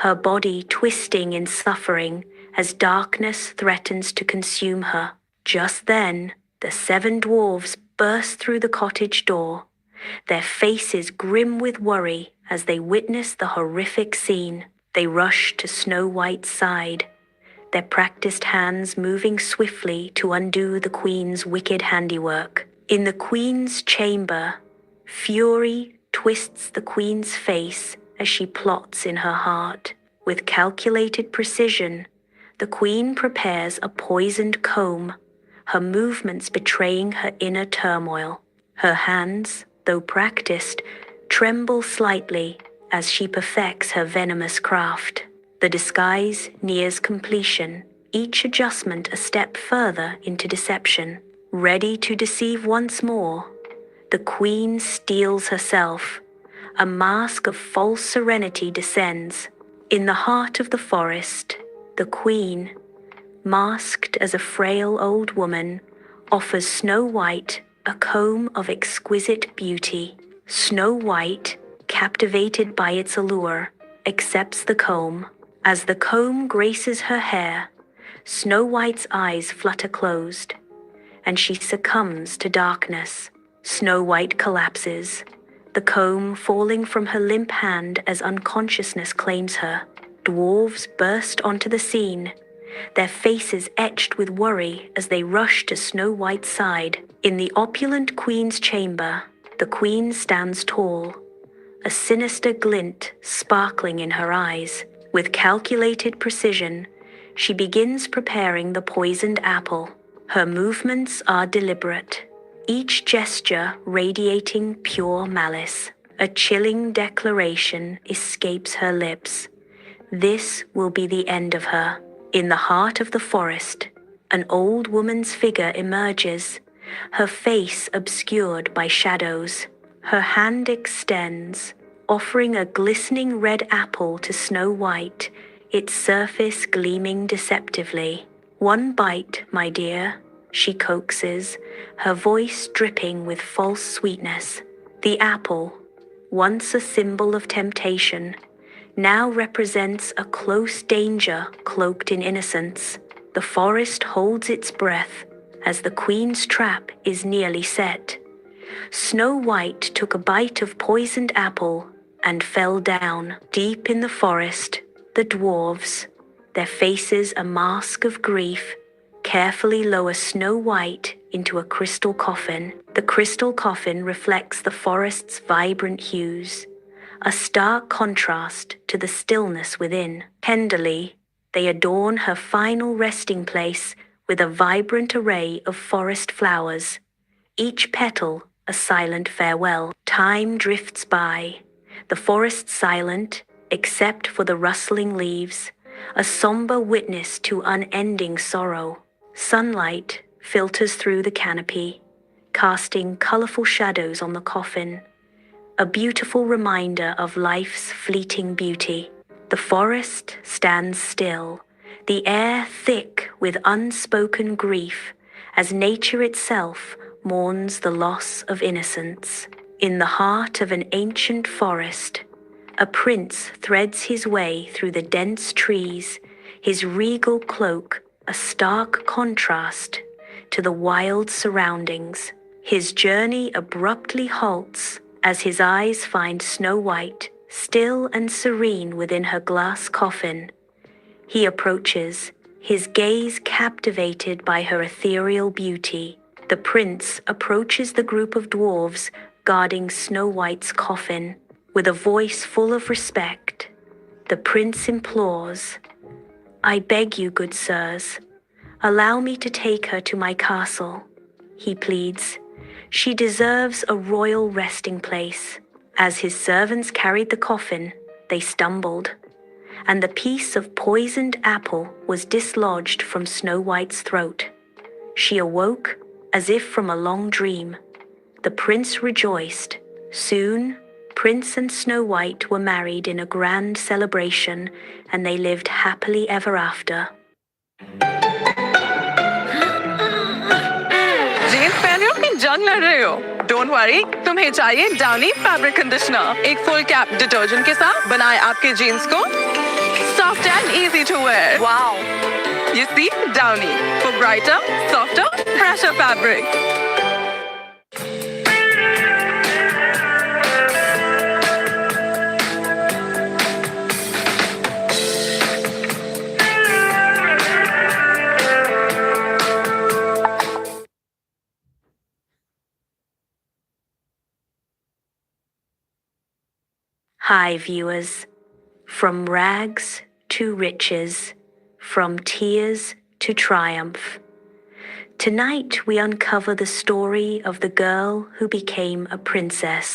Speaker 2: her body twisting in suffering as darkness threatens to consume her. Just then, the 7 dwarves burst through the cottage door, their faces grim with worry as they witness the horrific scene. They rush to Snow White's side, their practiced hands moving swiftly to undo the queen's wicked handiwork. In the queen's chamber, fury twists the queen's face as she plots in her heart. With calculated precision, the queen prepares a poisoned comb, her movements betraying her inner turmoil. Her hands, though practiced, tremble slightly as she perfects her venomous craft. The disguise nears completion, each adjustment a step further into deception. Ready to deceive once more, the queen steels herself. A mask of false serenity descends. In the heart of the forest, the queen, masked as a frail old woman, offers Snow White a comb of exquisite beauty. Snow White, captivated by its allure, accepts the comb. As the comb graces her hair, Snow White's eyes flutter closed, and she succumbs to darkness. Snow White collapses, the comb falling from her limp hand as unconsciousness claims her. Dwarves burst onto the scene, their faces etched with worry as they rush to Snow White's side. In the opulent queen's chamber, the queen stands tall, a sinister glint sparkling in her eyes. With calculated precision, she begins preparing the poisoned apple. Her movements are deliberate, each gesture radiating pure malice. A chilling declaration escapes her lips. This will be the end of her. In the heart of the forest, an old woman's figure emerges, her face obscured by shadows. Her hand extends, offering a glistening red apple to Snow White, its surface gleaming deceptively. "One bite, my dear," she coaxes, her voice dripping with false sweetness. The apple, once a symbol of temptation, now represents a close danger cloaked in innocence. The forest holds its breath as the queen's trap is nearly set. Snow White took a bite of poisoned apple and fell down. Deep in the forest, the dwarves, their faces a mask of grief, carefully lower Snow White into a crystal coffin. The crystal coffin reflects the forest's vibrant hues, a stark contrast to the stillness within. Tenderly, they adorn her final resting place with a vibrant array of forest flowers, each petal a silent farewell. Time drifts by, the forest silent, except for the rustling leaves, a somber witness to unending sorrow. Sunlight filters through the canopy, casting colorful shadows on the coffin, a beautiful reminder of life's fleeting beauty. The forest stands still, the air thick with unspoken grief, as nature itself mourns the loss of innocence. In the heart of an ancient forest, a prince threads his way through the dense trees, his regal cloak a stark contrast to the wild surroundings. His journey abruptly halts as his eyes find Snow White, still and serene within her glass coffin. He approaches, his gaze captivated by her ethereal beauty. The prince approaches the group of dwarves guarding Snow White's coffin. With a voice full of respect, the prince implores, "I beg you, good sirs, allow me to take her to my castle," he pleads. "She deserves a royal resting place." As his servants carried the coffin, they stumbled, and the piece of poisoned apple was dislodged from Snow White's throat. She awoke as if from a long dream. The prince rejoiced. Soon, Prince and Snow White were married in a grand celebration, and they lived happily ever after.
Speaker 6: Jeans पहन हो कि जंग लड़ रहे हो? Don't worry, तुम्हें चाहिए Downy fabric conditioner. एक फुल कैप डिटर्जेंट के साथ बनाए आपके जीन्स को soft and easy to wear. Wow, you see, Downy for brighter, softer, fresher fabric.
Speaker 2: Hi, viewers. From rags to riches, from tears to triumph. Tonight we uncover the story of the girl who became a princess.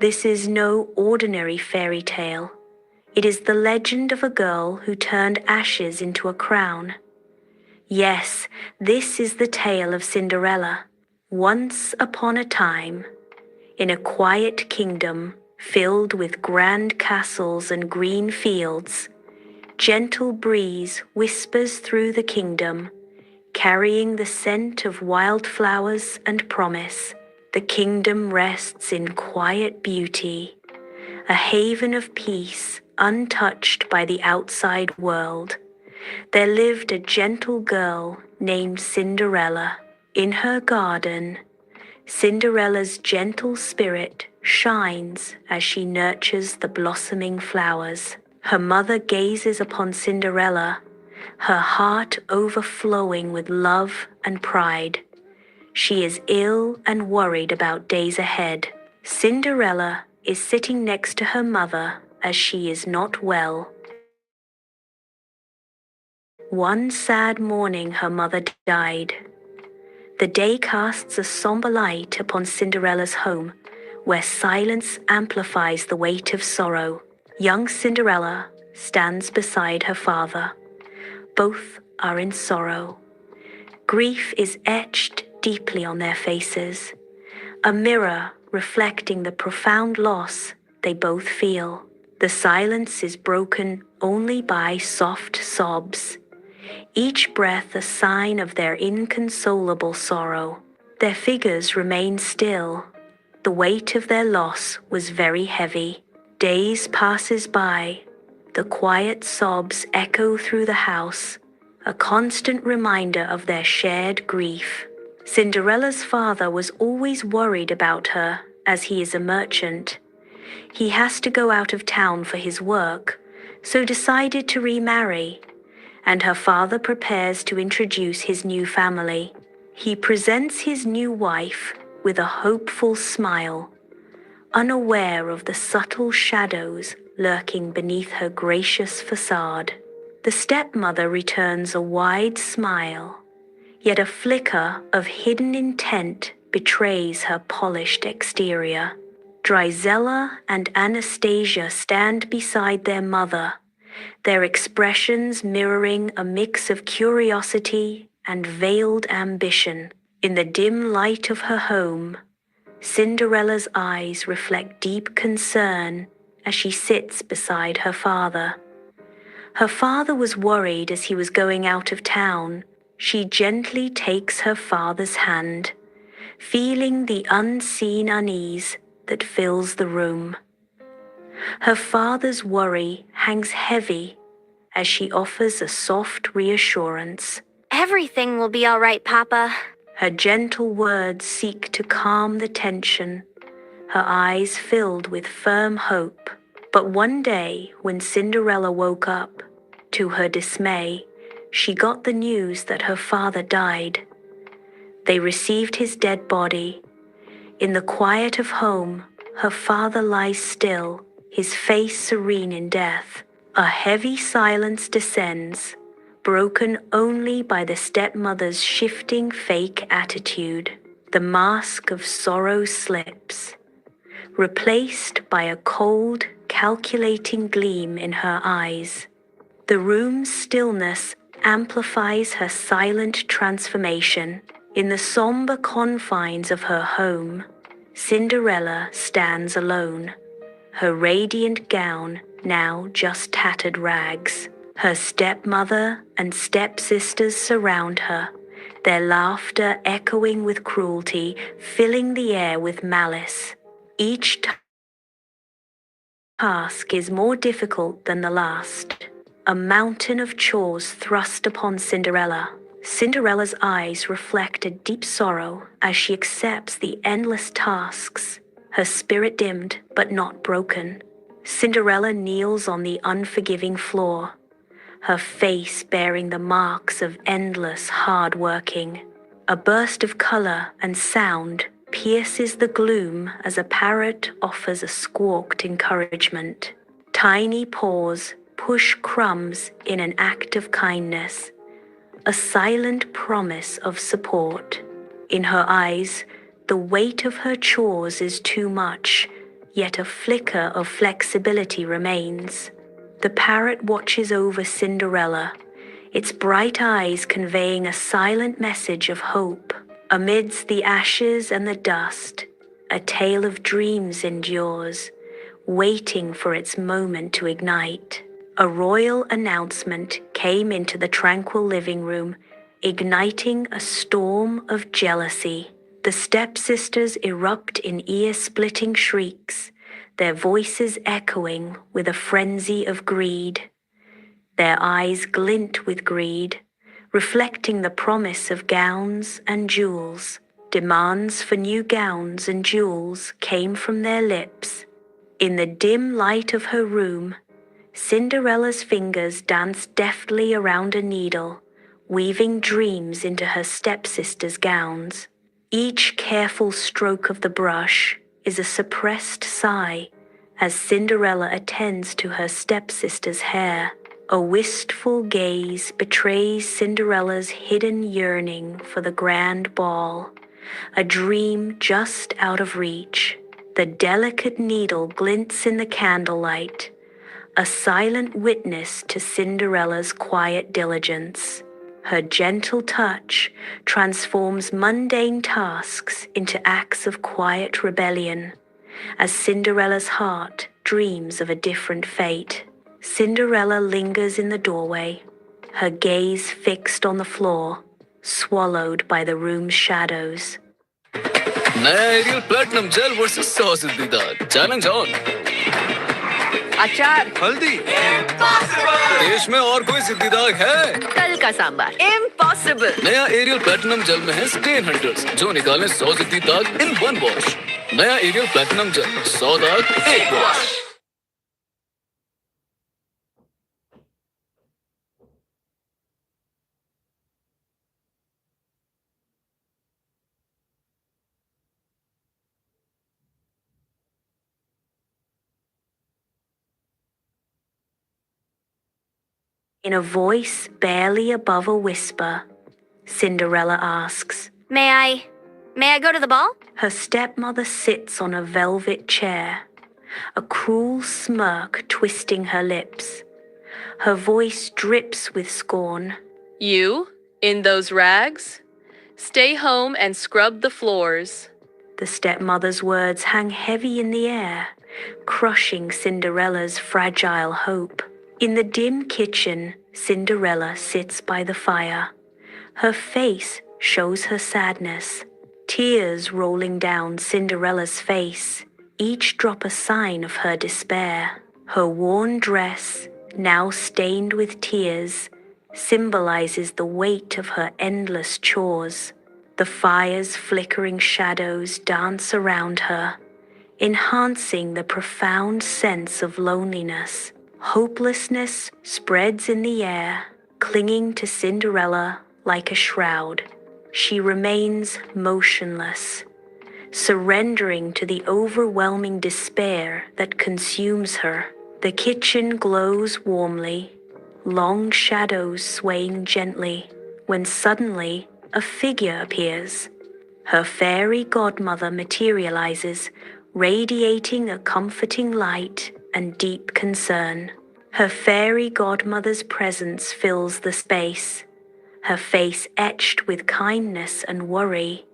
Speaker 2: This is no ordinary fairy tale. It is the legend of a girl who turned ashes into a crown. Yes, this is the tale of Cinderella. Once upon a time, in a quiet kingdom filled with grand castles and green fields, gentle breeze whispers through the kingdom, carrying the scent of wildflowers and promise. The kingdom rests in quiet beauty, a haven of peace untouched by the outside world. There lived a gentle girl named Cinderella. In her garden, Cinderella's gentle spirit shines as she nurtures the blossoming flowers. Her mother gazes upon Cinderella, her heart overflowing with love and pride. She is ill and worried about days ahead. Cinderella is sitting next to her mother as she is not well. One sad morning her mother died. The day casts a somber light upon Cinderella's home, where silence amplifies the weight of sorrow. Young Cinderella stands beside her father. Both are in sorrow. Grief is etched deeply on their faces, a mirror reflecting the profound loss they both feel. The silence is broken only by soft sobs, each breath a sign of their inconsolable sorrow. Their figures remain still. The weight of their loss was very heavy. Days passes by. The quiet sobs echo through the house, a constant reminder of their shared grief. Cinderella's father was always worried about her, as he is a merchant. He has to go out of town for his work, so decided to remarry, and her father prepares to introduce his new family. He presents his new wife with a hopeful smile, unaware of the subtle shadows lurking beneath her gracious facade. The stepmother returns a wide smile, yet a flicker of hidden intent betrays her polished exterior. Drizella and Anastasia stand beside their mother, their expressions mirroring a mix of curiosity and veiled ambition. In the dim light of her home, Cinderella's eyes reflect deep concern as she sits beside her father. Her father was worried as he was going out of town. She gently takes her father's hand, feeling the unseen unease that fills the room. Her father's worry hangs heavy as she offers a soft reassurance.
Speaker 7: Everything will be all right, Papa.
Speaker 2: Her gentle words seek to calm the tension, her eyes filled with firm hope. But one day, when Cinderella woke up, to her dismay, she got the news that her father died. They received his dead body. In the quiet of home, her father lies still, his face serene in death. A heavy silence descends, broken only by the stepmother's shifting fake attitude. The mask of sorrow slips, replaced by a cold, calculating gleam in her eyes. The room's stillness amplifies her silent transformation. In the somber confines of her home, Cinderella stands alone, her radiant gown now just tattered rags. Her stepmother and stepsisters surround her, their laughter echoing with cruelty, filling the air with malice. Each task is more difficult than the last, a mountain of chores thrust upon Cinderella. Cinderella's eyes reflect a deep sorrow as she accepts the endless tasks, her spirit dimmed but not broken. Cinderella kneels on the unforgiving floor, her face bearing the marks of endless hard working. A burst of color and sound pierces the gloom as a parrot offers a squawked encouragement. Tiny paws push crumbs in an act of kindness, a silent promise of support. In her eyes, the weight of her chores is too much, yet a flicker of flexibility remains. The parrot watches over Cinderella, its bright eyes conveying a silent message of hope. Amidst the ashes and the dust, a tale of dreams endures, waiting for its moment to ignite. A royal announcement came into the tranquil living room, igniting a storm of jealousy. The stepsisters erupt in ear-splitting shrieks, their voices echoing with a frenzy of greed. Their eyes glint with greed, reflecting the promise of gowns and jewels. Demands for new gowns and jewels came from their lips. In the dim light of her room, Cinderella's fingers danced deftly around a needle, weaving dreams into her stepsister's gowns. Each careful stroke of the brush is a suppressed sigh as Cinderella attends to her stepsister's hair. A wistful gaze betrays Cinderella's hidden yearning for the grand ball, a dream just out of reach. The delicate needle glints in the candlelight, a silent witness to Cinderella's quiet diligence. Her gentle touch transforms mundane tasks into acts of quiet rebellion, as Cinderella's heart dreams of a different fate. Cinderella lingers in the doorway, her gaze fixed on the floor, swallowed by the room's shadows.
Speaker 5: नया aerial platinum jail versus 100 सिद्धि दाग challenge on
Speaker 6: अचार
Speaker 9: हल्दी
Speaker 5: देश में और कोई सिद्धि दाग है
Speaker 6: कल का सांबार इम्पॉसिबल
Speaker 5: नया एरियल प्लैटिनम जेल में है स्टेन हंटर्स जो निकालें 100 सिद्धि दाग इन 1 वॉश नया एरियल प्लैटिनम जेल 100 दाग 1 wash
Speaker 2: In a voice barely above a whisper, Cinderella asks,
Speaker 7: May I go to the ball?
Speaker 2: Her stepmother sits on a velvet chair, a cruel smirk twisting her lips. Her voice drips with scorn.
Speaker 10: You, in those rags? Stay home and scrub the floors.
Speaker 2: The stepmother's words hang heavy in the air, crushing Cinderella's fragile hope. In the dim kitchen, Cinderella sits by the fire. Her face shows her sadness, tears rolling down Cinderella's face, each drop a sign of her despair. Her worn dress, now stained with tears, symbolizes the weight of her endless chores. The fire's flickering shadows dance around her, enhancing the profound sense of loneliness. Hopelessness spreads in the air, clinging to Cinderella like a shroud. She remains motionless, surrendering to the overwhelming despair that consumes her. The kitchen glows warmly, long shadows swaying gently, when suddenly a figure appears. Her fairy godmother materializes, radiating a comforting light and deep concern. Her fairy godmother's presence fills the space, her face etched with kindness and worry.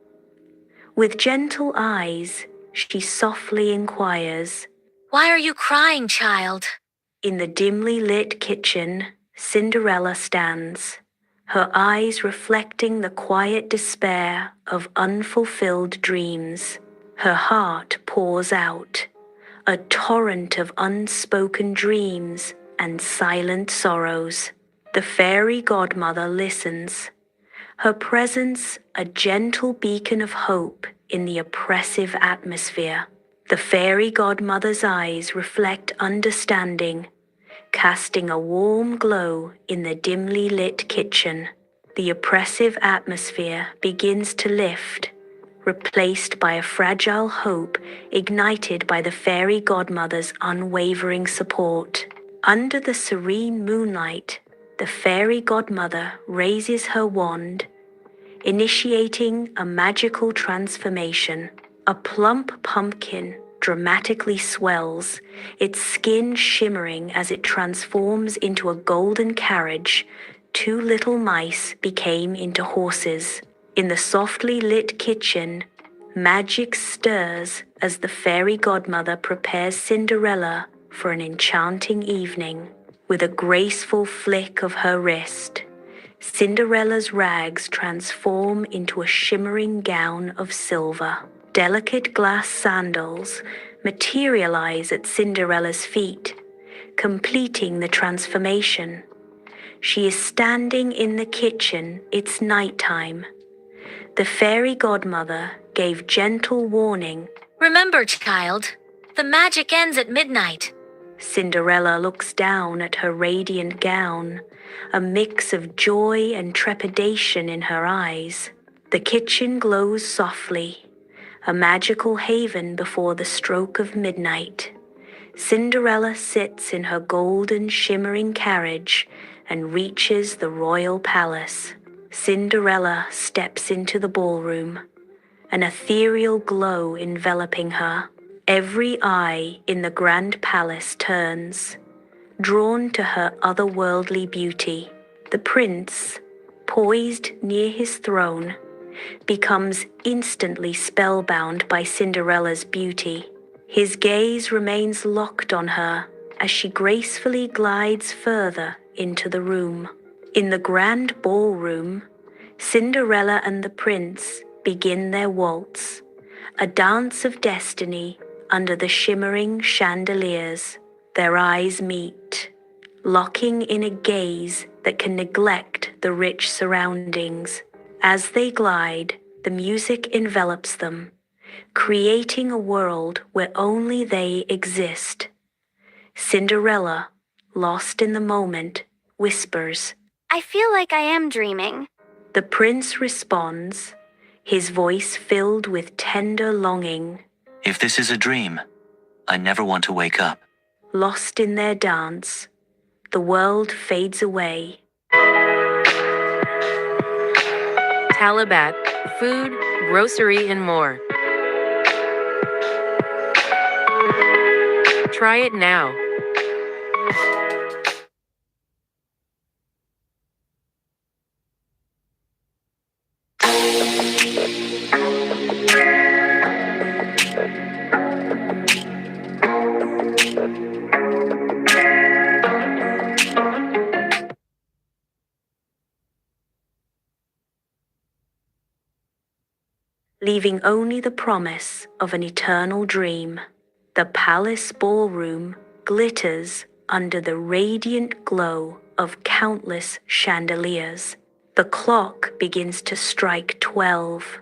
Speaker 2: With gentle eyes, she softly inquires,
Speaker 7: Why are you crying, child?
Speaker 2: In the dimly lit kitchen, Cinderella stands, her eyes reflecting the quiet despair of unfulfilled dreams. Her heart pours out, a torrent of unspoken dreams and silent sorrows. The fairy godmother listens, her presence a gentle beacon of hope in the oppressive atmosphere. The fairy godmother's eyes reflect understanding, casting a warm glow in the dimly lit kitchen. The oppressive atmosphere begins to lift, replaced by a fragile hope ignited by the fairy godmother's unwavering support. Under the serene moonlight, the fairy godmother raises her wand, initiating a magical transformation. A plump pumpkin dramatically swells, its skin shimmering as it transforms into a golden carriage. 2 little mice became into horses. In the softly lit kitchen, magic stirs as the fairy godmother prepares Cinderella for an enchanting evening. With a graceful flick of her wrist, Cinderella's rags transform into a shimmering gown of silver. Delicate glass sandals materialize at Cinderella's feet, completing the transformation. She is standing in the kitchen. It's nighttime. The fairy godmother gave gentle warning.
Speaker 7: Remember, child, the magic ends at midnight.
Speaker 2: Cinderella looks down at her radiant gown, a mix of joy and trepidation in her eyes. The kitchen glows softly, a magical haven before the stroke of midnight. Cinderella sits in her golden shimmering carriage and reaches the royal palace. Cinderella steps into the ballroom, an ethereal glow enveloping her. Every eye in the grand palace turns, drawn to her otherworldly beauty. The prince, poised near his throne, becomes instantly spellbound by Cinderella's beauty. His gaze remains locked on her as she gracefully glides further into the room. In the grand ballroom, Cinderella and the prince begin their waltz, a dance of destiny under the shimmering chandeliers. Their eyes meet, locking in a gaze that can neglect the rich surroundings. As they glide, the music envelops them, creating a world where only they exist. Cinderella, lost in the moment, whispers.
Speaker 7: I feel like I am dreaming.
Speaker 2: The prince responds, his voice filled with tender longing.
Speaker 1: If this is a dream, I never want to wake up.
Speaker 2: Lost in their dance, the world fades away.
Speaker 8: Talabat, food, grocery, and more. Try it now.
Speaker 2: Leaving only the promise of an eternal dream. The palace ballroom glitters under the radiant glow of countless chandeliers. The clock begins to strike 12,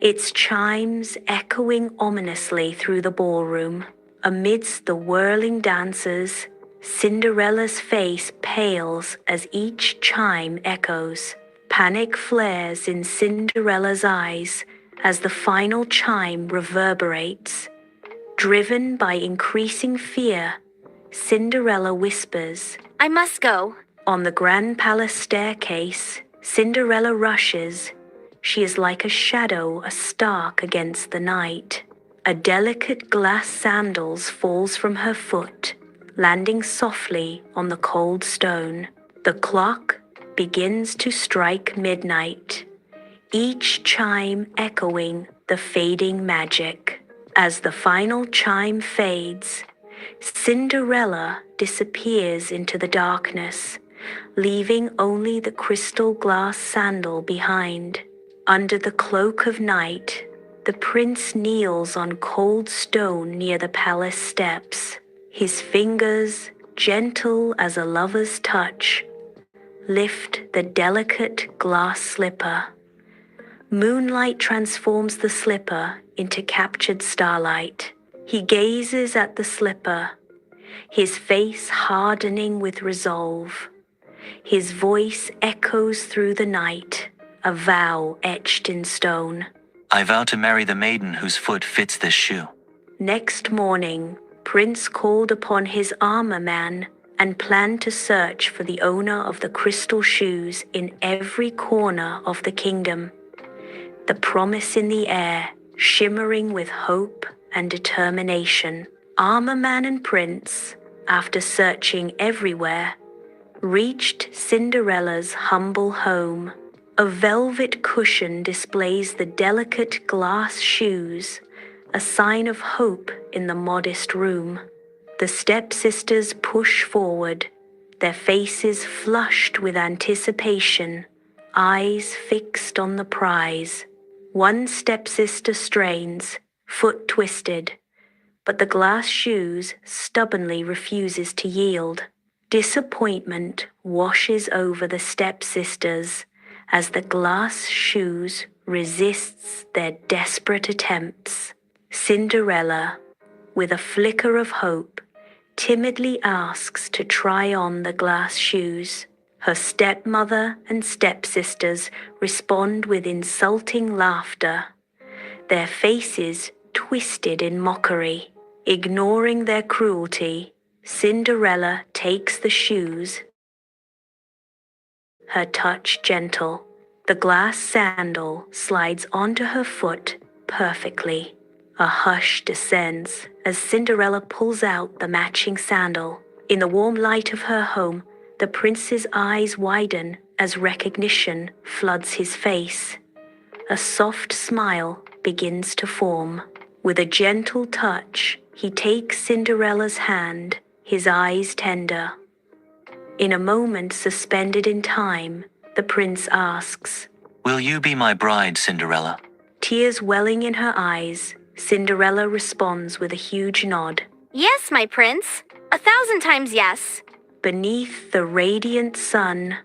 Speaker 2: its chimes echoing ominously through the ballroom. Amidst the whirling dancers, Cinderella's face pales as each chime echoes. Panic flares in Cinderella's eyes as the final chime reverberates. Driven by increasing fear, Cinderella whispers.
Speaker 7: I must go.
Speaker 2: On the grand palace staircase, Cinderella rushes. She is like a shadow stark against the night. A delicate glass sandal falls from her foot, landing softly on the cold stone. The clock begins to strike midnight, each chime echoing the fading magic. As the final chime fades, Cinderella disappears into the darkness, leaving only the crystal glass sandal behind. Under the cloak of night, the prince kneels on cold stone near the palace steps. His fingers, gentle as a lover's touch, lift the delicate glass slipper. Moonlight transforms the slipper into captured starlight. He gazes at the slipper, his face hardening with resolve. His voice echoes through the night, a vow etched in stone.
Speaker 1: I vow to marry the maiden whose foot fits this shoe.
Speaker 2: Next morning, Prince called upon his armor man and planned to search for the owner of the crystal shoes in every corner of the kingdom. The promise in the air, shimmering with hope and determination. Armor man and prince, after searching everywhere, reached Cinderella's humble home. A velvet cushion displays the delicate glass shoes, a sign of hope in the modest room. The stepsisters push forward, their faces flushed with anticipation, eyes fixed on the prize. One stepsister strains, foot twisted, but the glass shoes stubbornly refuses to yield. Disappointment washes over the stepsisters as the glass shoes resists their desperate attempts. Cinderella, with a flicker of hope, timidly asks to try on the glass shoes. Her stepmother and stepsisters respond with insulting laughter, their faces twisted in mockery. Ignoring their cruelty, Cinderella takes the shoes, her touch gentle. The glass sandal slides onto her foot perfectly. A hush descends as Cinderella pulls out the matching sandal. In the warm light of her home, the prince's eyes widen as recognition floods his face. A soft smile begins to form. With a gentle touch, he takes Cinderella's hand, his eyes tender. In a moment suspended in time, the prince asks,
Speaker 1: Will you be my bride, Cinderella?
Speaker 2: Tears welling in her eyes, Cinderella responds with a huge nod.
Speaker 7: Yes, my prince. 1,000 times yes.
Speaker 2: Beneath the radiant sun,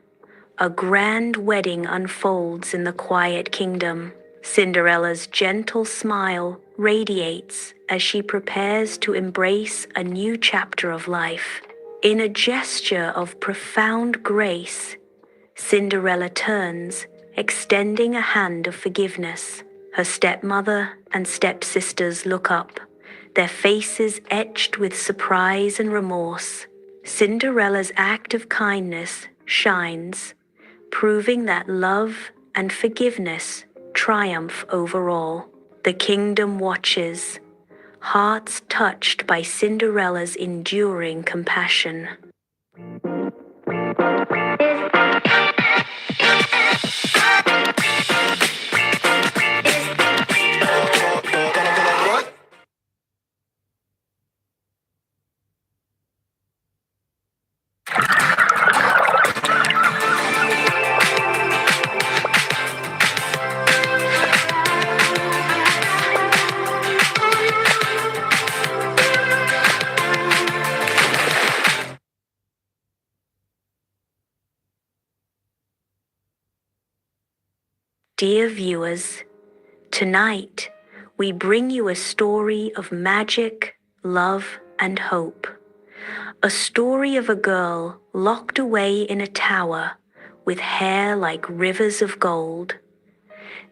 Speaker 2: a grand wedding unfolds in the quiet kingdom. Cinderella's gentle smile radiates as she prepares to embrace a new chapter of life. In a gesture of profound grace, Cinderella turns, extending a hand of forgiveness. Her stepmother and stepsisters look up, their faces etched with surprise and remorse. Cinderella's act of kindness shines, proving that love and forgiveness triumph over all. The kingdom watches, hearts touched by Cinderella's enduring compassion. Dear viewers, tonight we bring you a story of magic, love, and hope. A story of a girl locked away in a tower with hair like rivers of gold.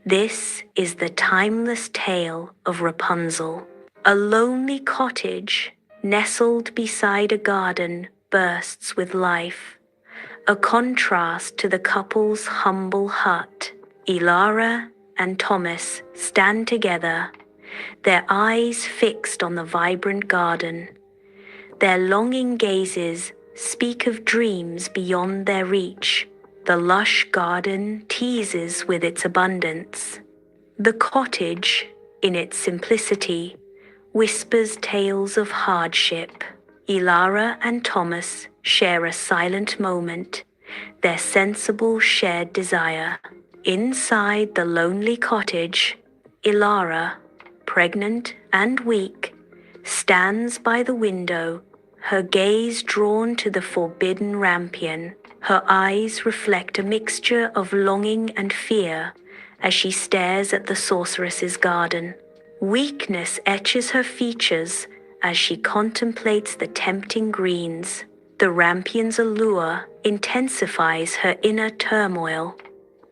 Speaker 2: This is the timeless tale of Rapunzel. A lonely cottage nestled beside a garden bursts with life, a contrast to the couple's humble hut. Elara and Thomas stand together, their eyes fixed on the vibrant garden. Their longing gazes speak of dreams beyond their reach. The lush garden teases with its abundance. The cottage, in its simplicity, whispers tales of hardship. Elara and Thomas share a silent moment, their sensible shared desire. Inside the lonely cottage, Elara, pregnant and weak, stands by the window, her gaze drawn to the forbidden rampion. Her eyes reflect a mixture of longing and fear as she stares at the sorceress's garden. Weakness etches her features as she contemplates the tempting greens. The rampion's allure intensifies her inner turmoil.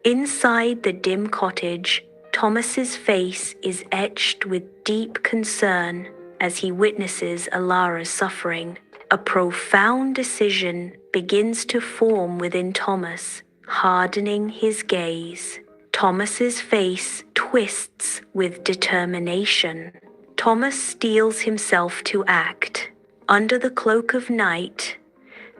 Speaker 2: Inside the dim cottage, Thomas's face is etched with deep concern as he witnesses Elara's suffering. A profound decision begins to form within Thomas, hardening his gaze. Thomas's face twists with determination. Thomas steels himself to act. Under the cloak of night,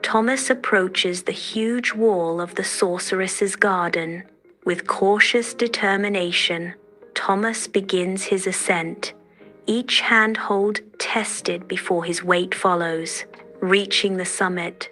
Speaker 2: Thomas approaches the huge wall of the sorceress's garden. With cautious determination, Thomas begins his ascent, each handhold tested before his weight follows. Reaching the summit,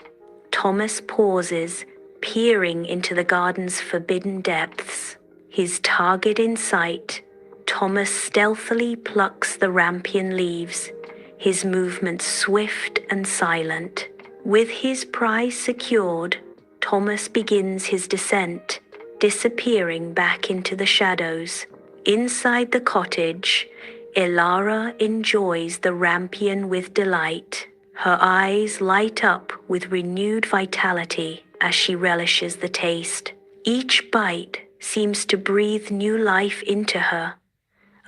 Speaker 2: Thomas pauses, peering into the garden's forbidden depths. His target in sight, Thomas stealthily plucks the rampion leaves, his movements swift and silent. With his prize secured, Thomas begins his descent, disappearing back into the shadows. Inside the cottage, Elara enjoys the rampion with delight. Her eyes light up with renewed vitality as she relishes the taste. Each bite seems to breathe new life into her,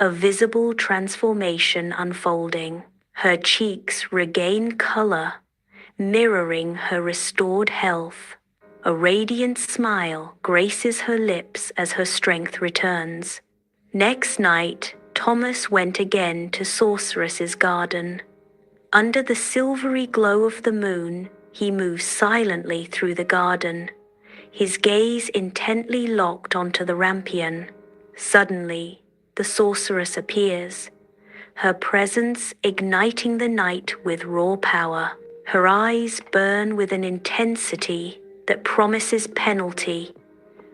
Speaker 2: a visible transformation unfolding. Her cheeks regain color, mirroring her restored health. A radiant smile graces her lips as her strength returns. Next night, Thomas went again to Sorceress's garden. Under the silvery glow of the moon, he moved silently through the garden, his gaze intently locked onto the rampion. Suddenly, the sorceress appears, her presence igniting the night with raw power. Her eyes burn with an intensity that promises penalty.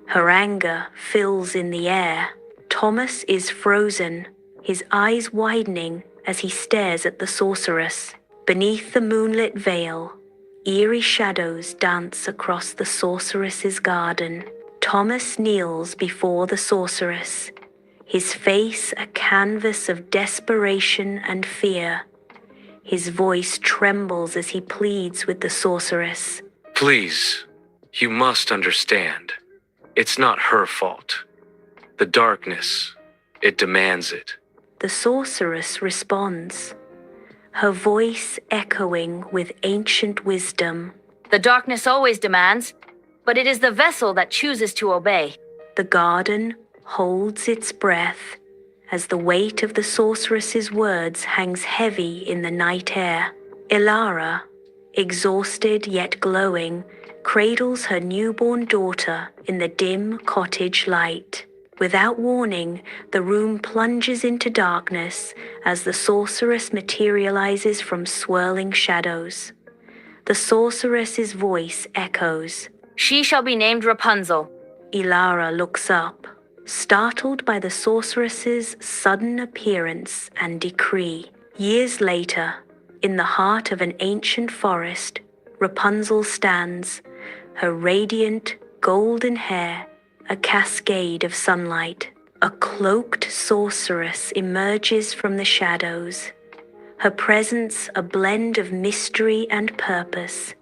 Speaker 2: Her anger fills in the air. Thomas is frozen, his eyes widening as he stares at the sorceress. Beneath the moonlit veil, eerie shadows dance across the sorceress's garden. Thomas kneels before the sorceress, his face a canvas of desperation and fear. His voice trembles as he pleads with the sorceress.
Speaker 11: Please, you must understand. It's not her fault. The darkness, it demands it.
Speaker 2: The sorceress responds, her voice echoing with ancient wisdom.
Speaker 7: The darkness always demands, but it is the vessel that chooses to obey.
Speaker 2: The garden holds its breath as the weight of the sorceress's words hangs heavy in the night air. Ilara, exhausted yet glowing, cradles her newborn daughter in the dim cottage light. Without warning, the room plunges into darkness as the sorceress materializes from swirling shadows. The sorceress's voice echoes.
Speaker 7: She shall be named Rapunzel.
Speaker 2: Ilara looks up, startled by the sorceress's sudden appearance and decree. Years later, in the heart of an ancient forest, Rapunzel stands, her radiant, golden hair a cascade of sunlight. A cloaked sorceress emerges from the shadows, her presence a blend of mystery and purpose.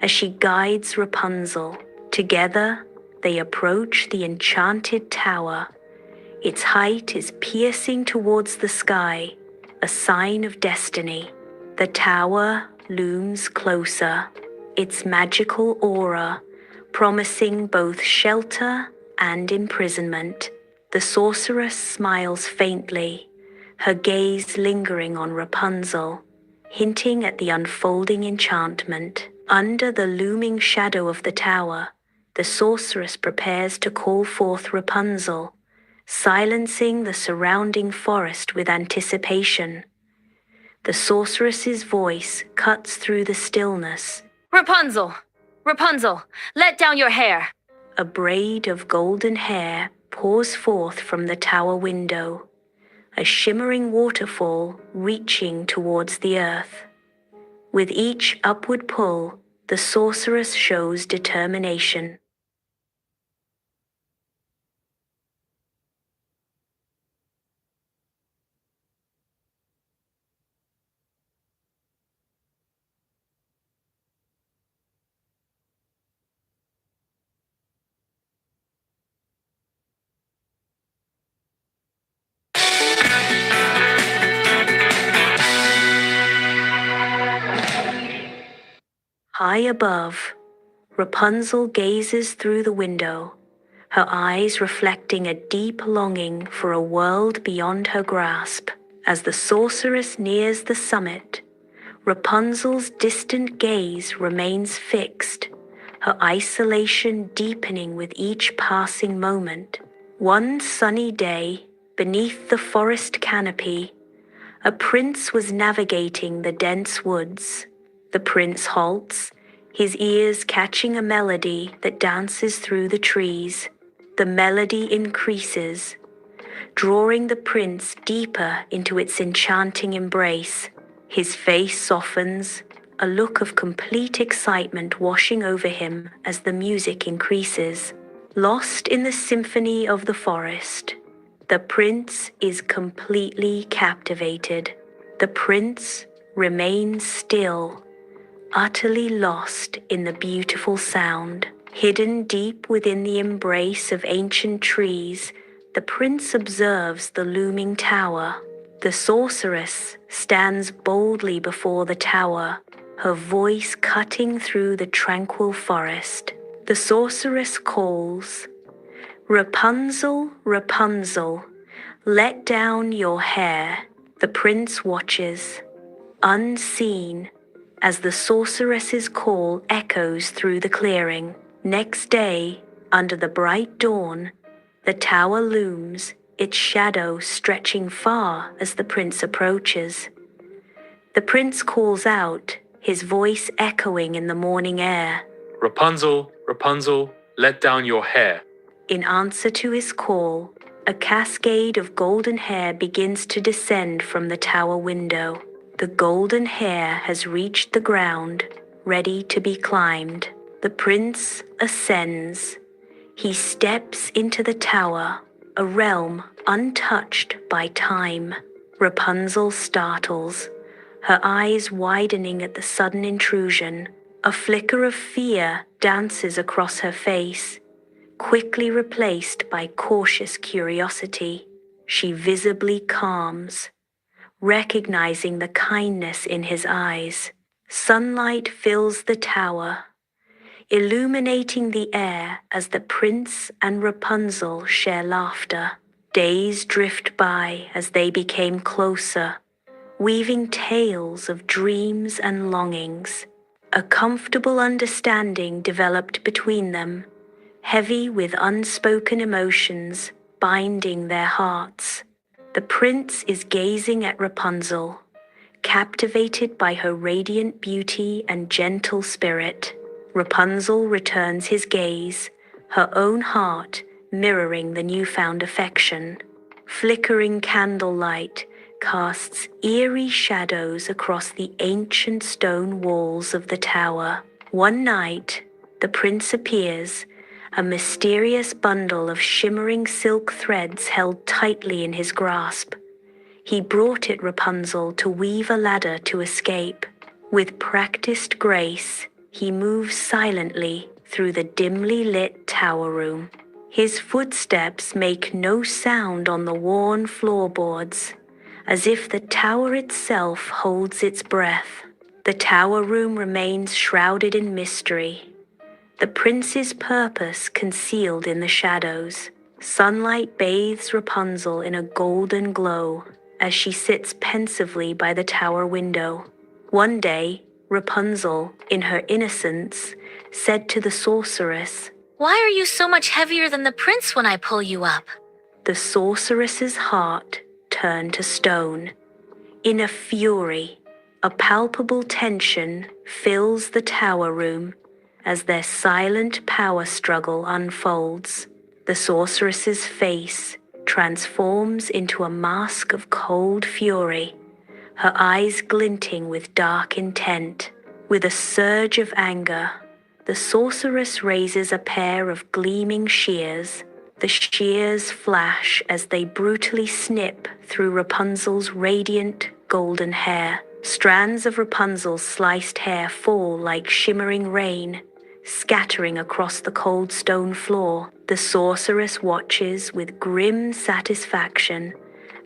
Speaker 2: As she guides Rapunzel, together they approach the enchanted tower. Its height is piercing towards the sky, a sign of destiny. The tower looms closer, its magical aura promising both shelter and imprisonment. The sorceress smiles faintly, her gaze lingering on Rapunzel, hinting at the unfolding enchantment. Under the looming shadow of the tower, the sorceress prepares to call forth Rapunzel, silencing the surrounding forest with anticipation. The sorceress's voice cuts through the stillness.
Speaker 7: Rapunzel! Rapunzel, let down your hair.
Speaker 2: A braid of golden hair pours forth from the tower window, a shimmering waterfall reaching towards the earth. With each upward pull, the sorceress shows determination. High above, Rapunzel gazes through the window, her eyes reflecting a deep longing for a world beyond her grasp. As the sorceress nears the summit, Rapunzel's distant gaze remains fixed, her isolation deepening with each passing moment. One sunny day, beneath the forest canopy, a prince was navigating the dense woods. The prince halts, his ears catching a melody that dances through the trees. The melody increases, drawing the prince deeper into its enchanting embrace. His face softens, a look of complete excitement washing over him as the music increases. Lost in the symphony of the forest, the prince is completely captivated. The prince remains still, utterly lost in the beautiful sound. Hidden deep within the embrace of ancient trees, the prince observes the looming tower. The sorceress stands boldly before the tower, her voice cutting through the tranquil forest. The sorceress calls, "Rapunzel, Rapunzel, let down your hair." The prince watches, unseen, as the sorceress's call echoes through the clearing. Next day, under the bright dawn, the tower looms, its shadow stretching far as the prince approaches. The prince calls out, his voice echoing in the morning air.
Speaker 12: "Rapunzel, Rapunzel, let down your hair."
Speaker 2: In answer to his call, a cascade of golden hair begins to descend from the tower window. The golden hair has reached the ground, ready to be climbed. The prince ascends. He steps into the tower, a realm untouched by time. Rapunzel startles, her eyes widening at the sudden intrusion. A flicker of fear dances across her face, quickly replaced by cautious curiosity. She visibly calms, recognizing the kindness in his eyes. Sunlight fills the tower, illuminating the air as the prince and Rapunzel share laughter. Days drift by as they became closer, weaving tales of dreams and longings. A comfortable understanding developed between them, heavy with unspoken emotions binding their hearts. The prince is gazing at Rapunzel, captivated by her radiant beauty and gentle spirit. Rapunzel returns his gaze, her own heart mirroring the newfound affection. Flickering candlelight casts eerie shadows across the ancient stone walls of the tower. One night, the prince appears, a mysterious bundle of shimmering silk threads held tightly in his grasp. He brought it Rapunzel to weave a ladder to escape. With practiced grace, he moves silently through the dimly lit tower room. His footsteps make no sound on the worn floorboards, as if the tower itself holds its breath. The tower room remains shrouded in mystery, the prince's purpose concealed in the shadows. Sunlight bathes Rapunzel in a golden glow as she sits pensively by the tower window. One day, Rapunzel, in her innocence, said to the sorceress,
Speaker 7: Why are you so much heavier than the prince when I pull you up?
Speaker 2: The sorceress's heart turned to stone. In a fury, a palpable tension fills the tower room as their silent power struggle unfolds. The sorceress's face transforms into a mask of cold fury, her eyes glinting with dark intent. With a surge of anger, the sorceress raises a pair of gleaming shears. The shears flash as they brutally snip through Rapunzel's radiant golden hair. Strands of Rapunzel's sliced hair fall like shimmering rain, scattering across the cold stone floor. The sorceress watches with grim satisfaction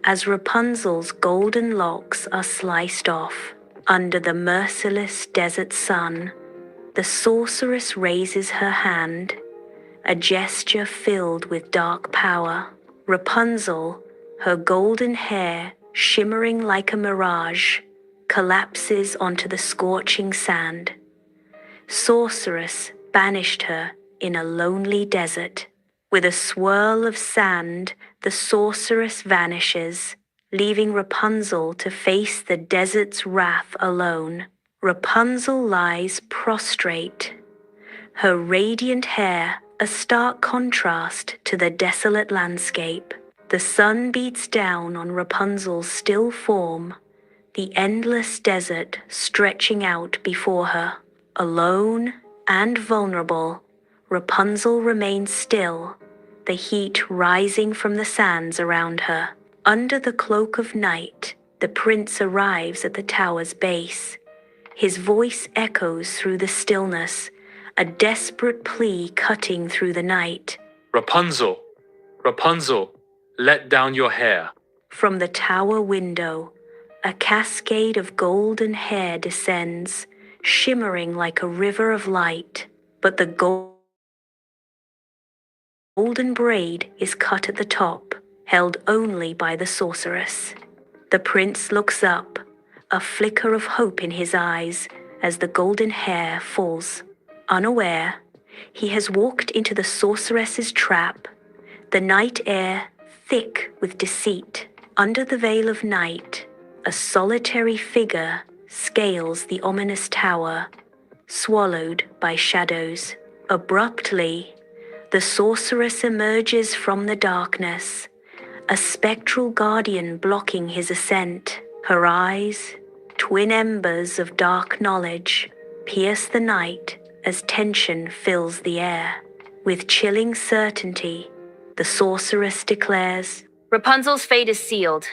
Speaker 2: as Rapunzel's golden locks are sliced off. Under the merciless desert sun, the sorceress raises her hand, a gesture filled with dark power. Rapunzel, her golden hair shimmering like a mirage, collapses onto the scorching sand. Sorceress banished her in a lonely desert. With a swirl of sand, the sorceress vanishes, leaving Rapunzel to face the desert's wrath alone. Rapunzel lies prostrate, her radiant hair a stark contrast to the desolate landscape. The sun beats down on Rapunzel's still form, the endless desert stretching out before her. Alone and vulnerable, Rapunzel remains still, the heat rising from the sands around her. Under the cloak of night, the prince arrives at the tower's base. His voice echoes through the stillness, a desperate plea cutting through the night.
Speaker 12: Rapunzel, Rapunzel, let down your hair.
Speaker 2: From the tower window, a cascade of golden hair descends, shimmering like a river of light, but the golden braid is cut at the top, held only by the sorceress. The prince looks up, a flicker of hope in his eyes as the golden hair falls. Unaware, he has walked into the sorceress's trap, the night air thick with deceit. Under the veil of night, a solitary figure scales the ominous tower, swallowed by shadows. Abruptly, the sorceress emerges from the darkness, a spectral guardian blocking his ascent. Her eyes, twin embers of dark knowledge, pierce the night as tension fills the air. With chilling certainty, the sorceress declares,
Speaker 7: Rapunzel's fate is sealed.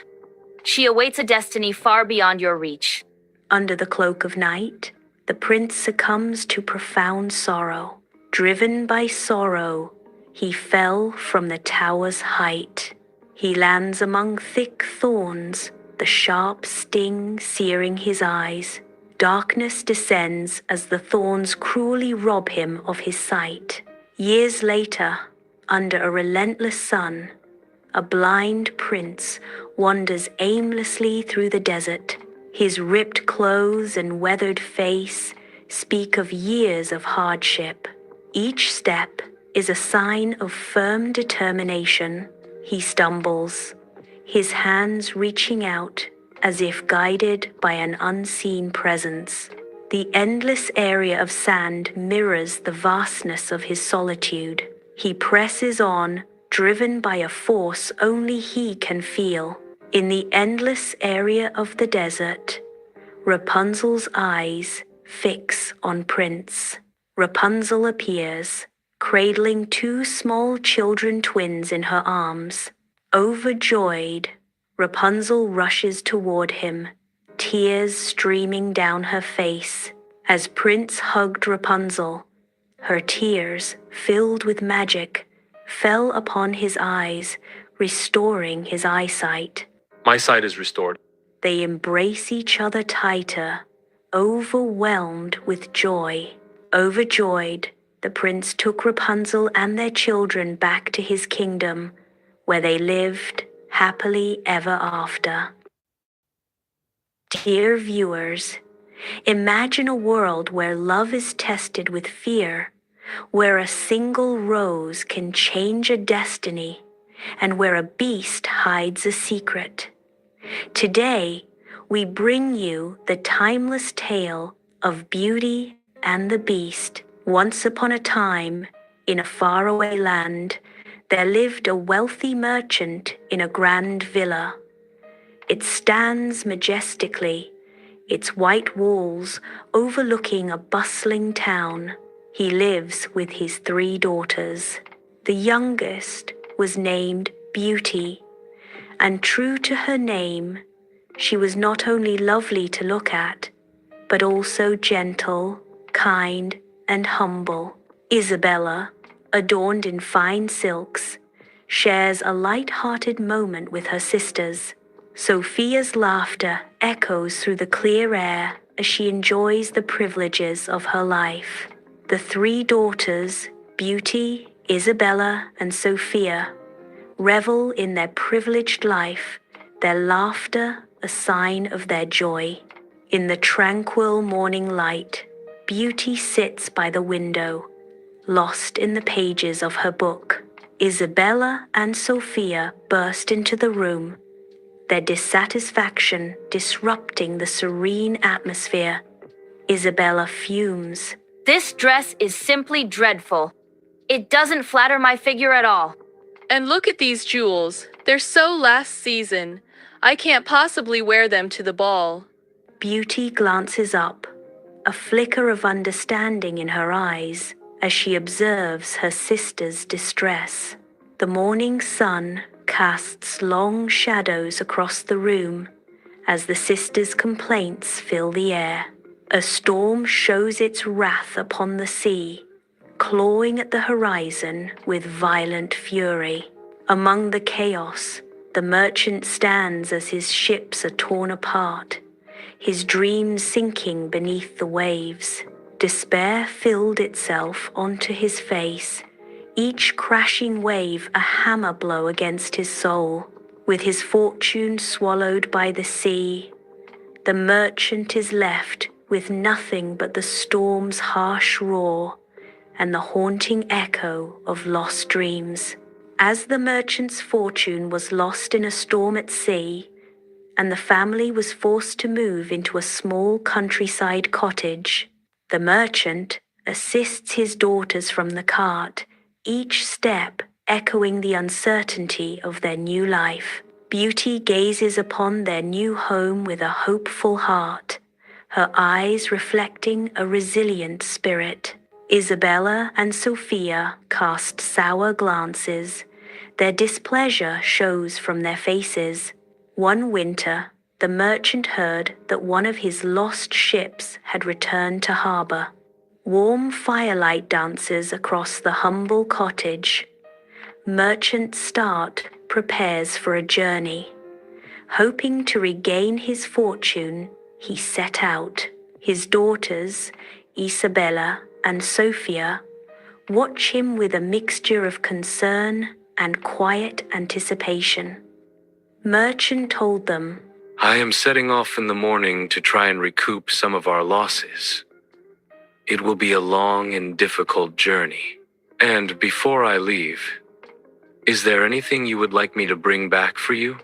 Speaker 7: She awaits a destiny far beyond your reach.
Speaker 2: Under the cloak of night, the prince succumbs to profound sorrow. Driven by sorrow, he fell from the tower's height. He lands among thick thorns, the sharp sting searing his eyes. Darkness descends as the thorns cruelly rob him of his sight. Years later, under a relentless sun, a blind prince wanders aimlessly through the desert. His ripped clothes and weathered face speak of years of hardship. Each step is a sign of firm determination. He stumbles, his hands reaching out as if guided by an unseen presence. The endless area of sand mirrors the vastness of his solitude. He presses on, driven by a force only he can feel. In the endless area of the desert, Rapunzel's eyes fix on Prince. Rapunzel appears, cradling two small children twins in her arms. Overjoyed, Rapunzel rushes toward him, tears streaming down her face. As Prince hugged Rapunzel, her tears, filled with magic, fell upon his eyes, restoring his eyesight.
Speaker 12: My sight is restored.
Speaker 2: They embrace each other tighter, overwhelmed with joy. Overjoyed, the prince took Rapunzel and their children back to his kingdom, where they lived happily ever after. Dear viewers, imagine a world where love is tested with fear, where a single rose can change a destiny, and where a beast hides a secret. Today, we bring you the timeless tale of Beauty and the Beast. Once upon a time, in a faraway land, there lived a wealthy merchant in a grand villa. It stands majestically, its white walls overlooking a bustling town. He lives with his 3 daughters. The youngest was named Beauty, and true to her name, she was not only lovely to look at, but also gentle, kind, and humble. Isabella, adorned in fine silks, shares a light-hearted moment with her sisters. Sophia's laughter echoes through the clear air as she enjoys the privileges of her life. The 3 daughters, Beauty, Isabella, and Sophia, revel in their privileged life, their laughter a sign of their joy. In the tranquil morning light, Beauty sits by the window, lost in the pages of her book. Isabella and Sophia burst into the room, their dissatisfaction disrupting the serene atmosphere. Isabella fumes.
Speaker 7: This dress is simply dreadful. It doesn't flatter my figure at all.
Speaker 10: And look at these jewels. They're so last season. I can't possibly wear them to the ball.
Speaker 2: Beauty glances up, a flicker of understanding in her eyes as she observes her sister's distress. The morning sun casts long shadows across the room as the sisters' complaints fill the air. A storm shows its wrath upon the sea, clawing at the horizon with violent fury. Among the chaos, the merchant stands as his ships are torn apart, his dreams sinking beneath the waves. Despair filled itself onto his face, each crashing wave a hammer blow against his soul. With his fortune swallowed by the sea, the merchant is left with nothing but the storm's harsh roar and the haunting echo of lost dreams. As the merchant's fortune was lost in a storm at sea, and the family was forced to move into a small countryside cottage, the merchant assists his daughters from the cart, each step echoing the uncertainty of their new life. Beauty gazes upon their new home with a hopeful heart, her eyes reflecting a resilient spirit. Isabella and Sophia cast sour glances. Their displeasure shows from their faces. One winter, the merchant heard that one of his lost ships had returned to harbor. Warm firelight dances across the humble cottage. Merchant Start prepares for a journey. Hoping to regain his fortune, he set out. His daughters, Isabella and Sophia, watch him with a mixture of concern and quiet anticipation. Merchant told them,
Speaker 11: I am setting off in the morning to try and recoup some of our losses. It will be a long and difficult journey. And before I leave, is there anything you would like me to bring back for you?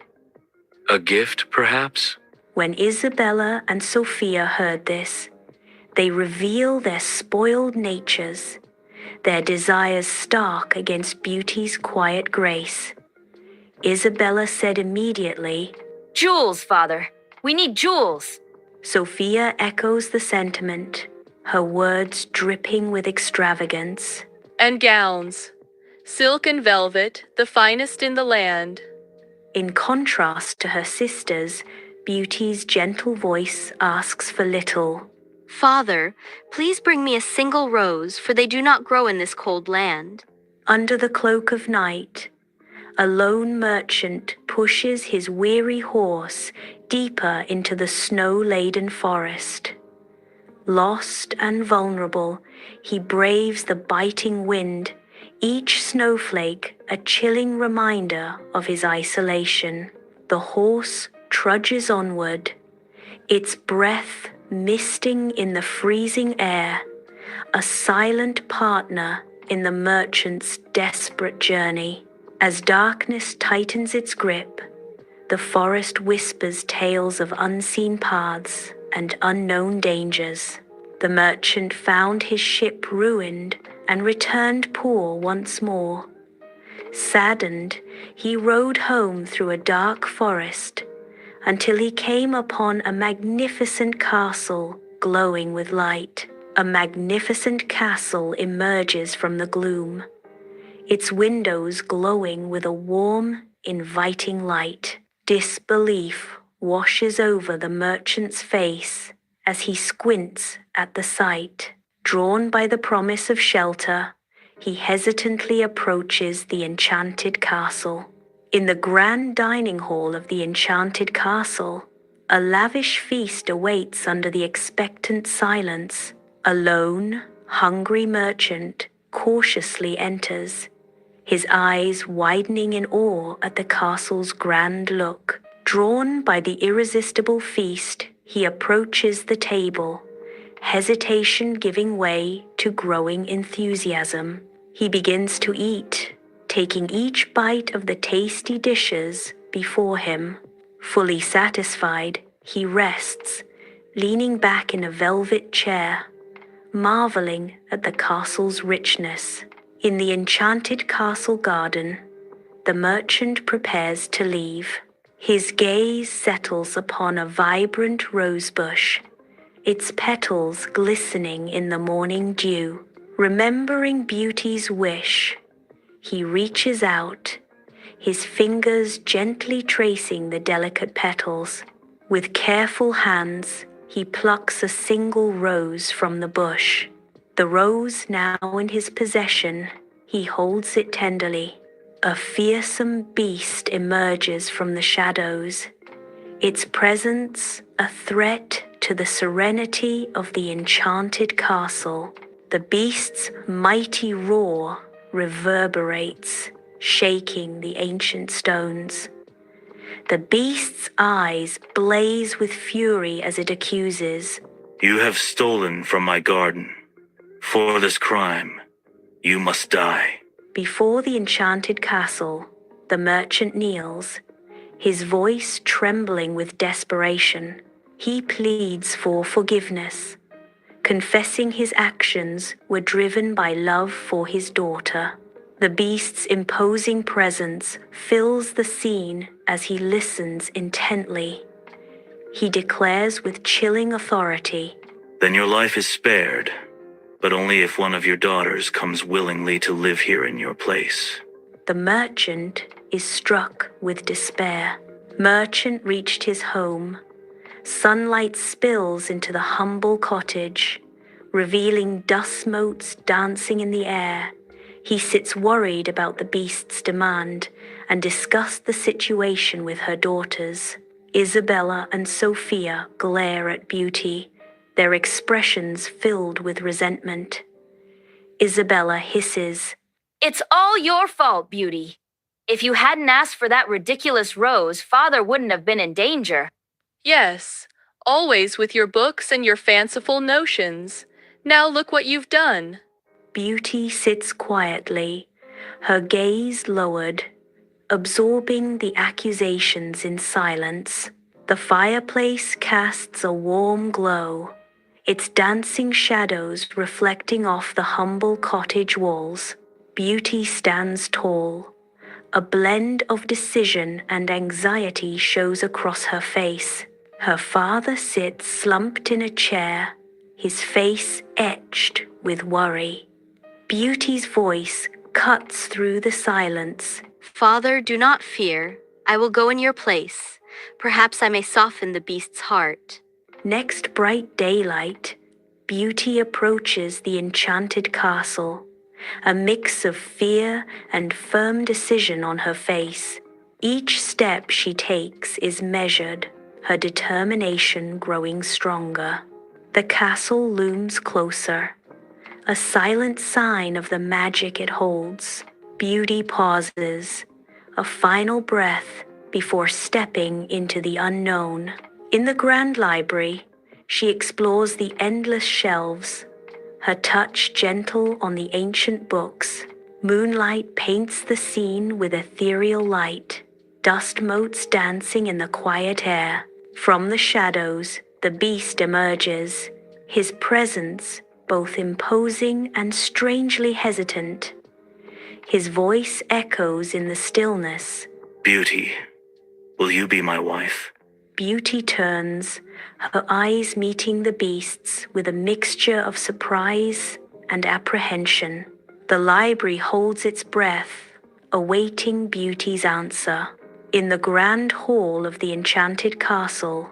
Speaker 11: A gift, perhaps?
Speaker 2: When Isabella and Sophia heard this, they reveal their spoiled natures, their desires stark against beauty's quiet grace. Isabella said immediately,
Speaker 7: Jewels, father. We need jewels.
Speaker 2: Sophia echoes the sentiment, her words dripping with extravagance.
Speaker 10: And gowns. Silk and velvet, the finest in the land.
Speaker 2: In contrast to her sisters, Beauty's gentle voice asks for little.
Speaker 13: Father, please bring me a single rose, for they do not grow in this cold land.
Speaker 2: Under the cloak of night, a lone merchant pushes his weary horse deeper into the snow-laden forest. Lost and vulnerable, he braves the biting wind, each snowflake a chilling reminder of his isolation. The horse trudges onward, its breath misting in the freezing air, a silent partner in the merchant's desperate journey. As darkness tightens its grip, the forest whispers tales of unseen paths and unknown dangers. The merchant found his ship ruined and returned poor once more. Saddened, he rode home through a dark forest until he came upon a magnificent castle glowing with light. A magnificent castle emerges from the gloom, its windows glowing with a warm, inviting light. Disbelief washes over the merchant's face as he squints at the sight. Drawn by the promise of shelter, he hesitantly approaches the enchanted castle. In the grand dining hall of the enchanted castle, a lavish feast awaits under the expectant silence. A lone, hungry merchant cautiously enters, his eyes widening in awe at the castle's grand look. Drawn by the irresistible feast, he approaches the table, hesitation giving way to growing enthusiasm. He begins to eat, taking each bite of the tasty dishes before him. Fully satisfied, he rests, leaning back in a velvet chair, marveling at the castle's richness. In the enchanted castle garden, the merchant prepares to leave. His gaze settles upon a vibrant rosebush, its petals glistening in the morning dew. Remembering Beauty's wish, he reaches out, his fingers gently tracing the delicate petals. With careful hands, he plucks a single rose from the bush. The rose now in his possession, he holds it tenderly. A fearsome beast emerges from the shadows, its presence a threat to the serenity of the enchanted castle. The beast's mighty roar reverberates, shaking the ancient stones. The beast's eyes blaze with fury as it accuses.
Speaker 14: You have stolen from my garden. For this crime, you must die.
Speaker 2: Before the enchanted castle, the merchant kneels, his voice trembling with desperation. He pleads for forgiveness, confessing his actions were driven by love for his daughter. The beast's imposing presence fills the scene as he listens intently. He declares with chilling authority,
Speaker 14: Then your life is spared, but only if one of your daughters comes willingly to live here in your place.
Speaker 2: The merchant is struck with despair. Merchant reached his home. Sunlight spills into the humble cottage, revealing dust motes dancing in the air. He sits worried about the beast's demand and discusses the situation with her daughters. Isabella and Sophia glare at Beauty, their expressions filled with resentment. Isabella hisses,
Speaker 7: It's all your fault, Beauty. If you hadn't asked for that ridiculous rose, Father wouldn't have been in danger.
Speaker 10: Yes, always with your books and your fanciful notions. Now look what you've done.
Speaker 2: Beauty sits quietly, her gaze lowered, absorbing the accusations in silence. The fireplace casts a warm glow, its dancing shadows reflecting off the humble cottage walls. Beauty stands tall. A blend of decision and anxiety shows across her face. Her father sits slumped in a chair, his face etched with worry. Beauty's voice cuts through the silence.
Speaker 13: Father, do not fear. I will go in your place. Perhaps I may soften the beast's heart.
Speaker 2: Next bright daylight, Beauty approaches the enchanted castle, a mix of fear and firm decision on her face. Each step she takes is measured, her determination growing stronger. The castle looms closer, a silent sign of the magic it holds. Beauty pauses, a final breath before stepping into the unknown. In the grand library, she explores the endless shelves, her touch gentle on the ancient books. Moonlight paints the scene with ethereal light, dust motes dancing in the quiet air. From the shadows, the beast emerges, his presence both imposing and strangely hesitant. His voice echoes in the stillness.
Speaker 14: Beauty, will you be my wife?
Speaker 2: Beauty turns, her eyes meeting the beast's with a mixture of surprise and apprehension. The library holds its breath, awaiting Beauty's answer. In the grand hall of the enchanted castle,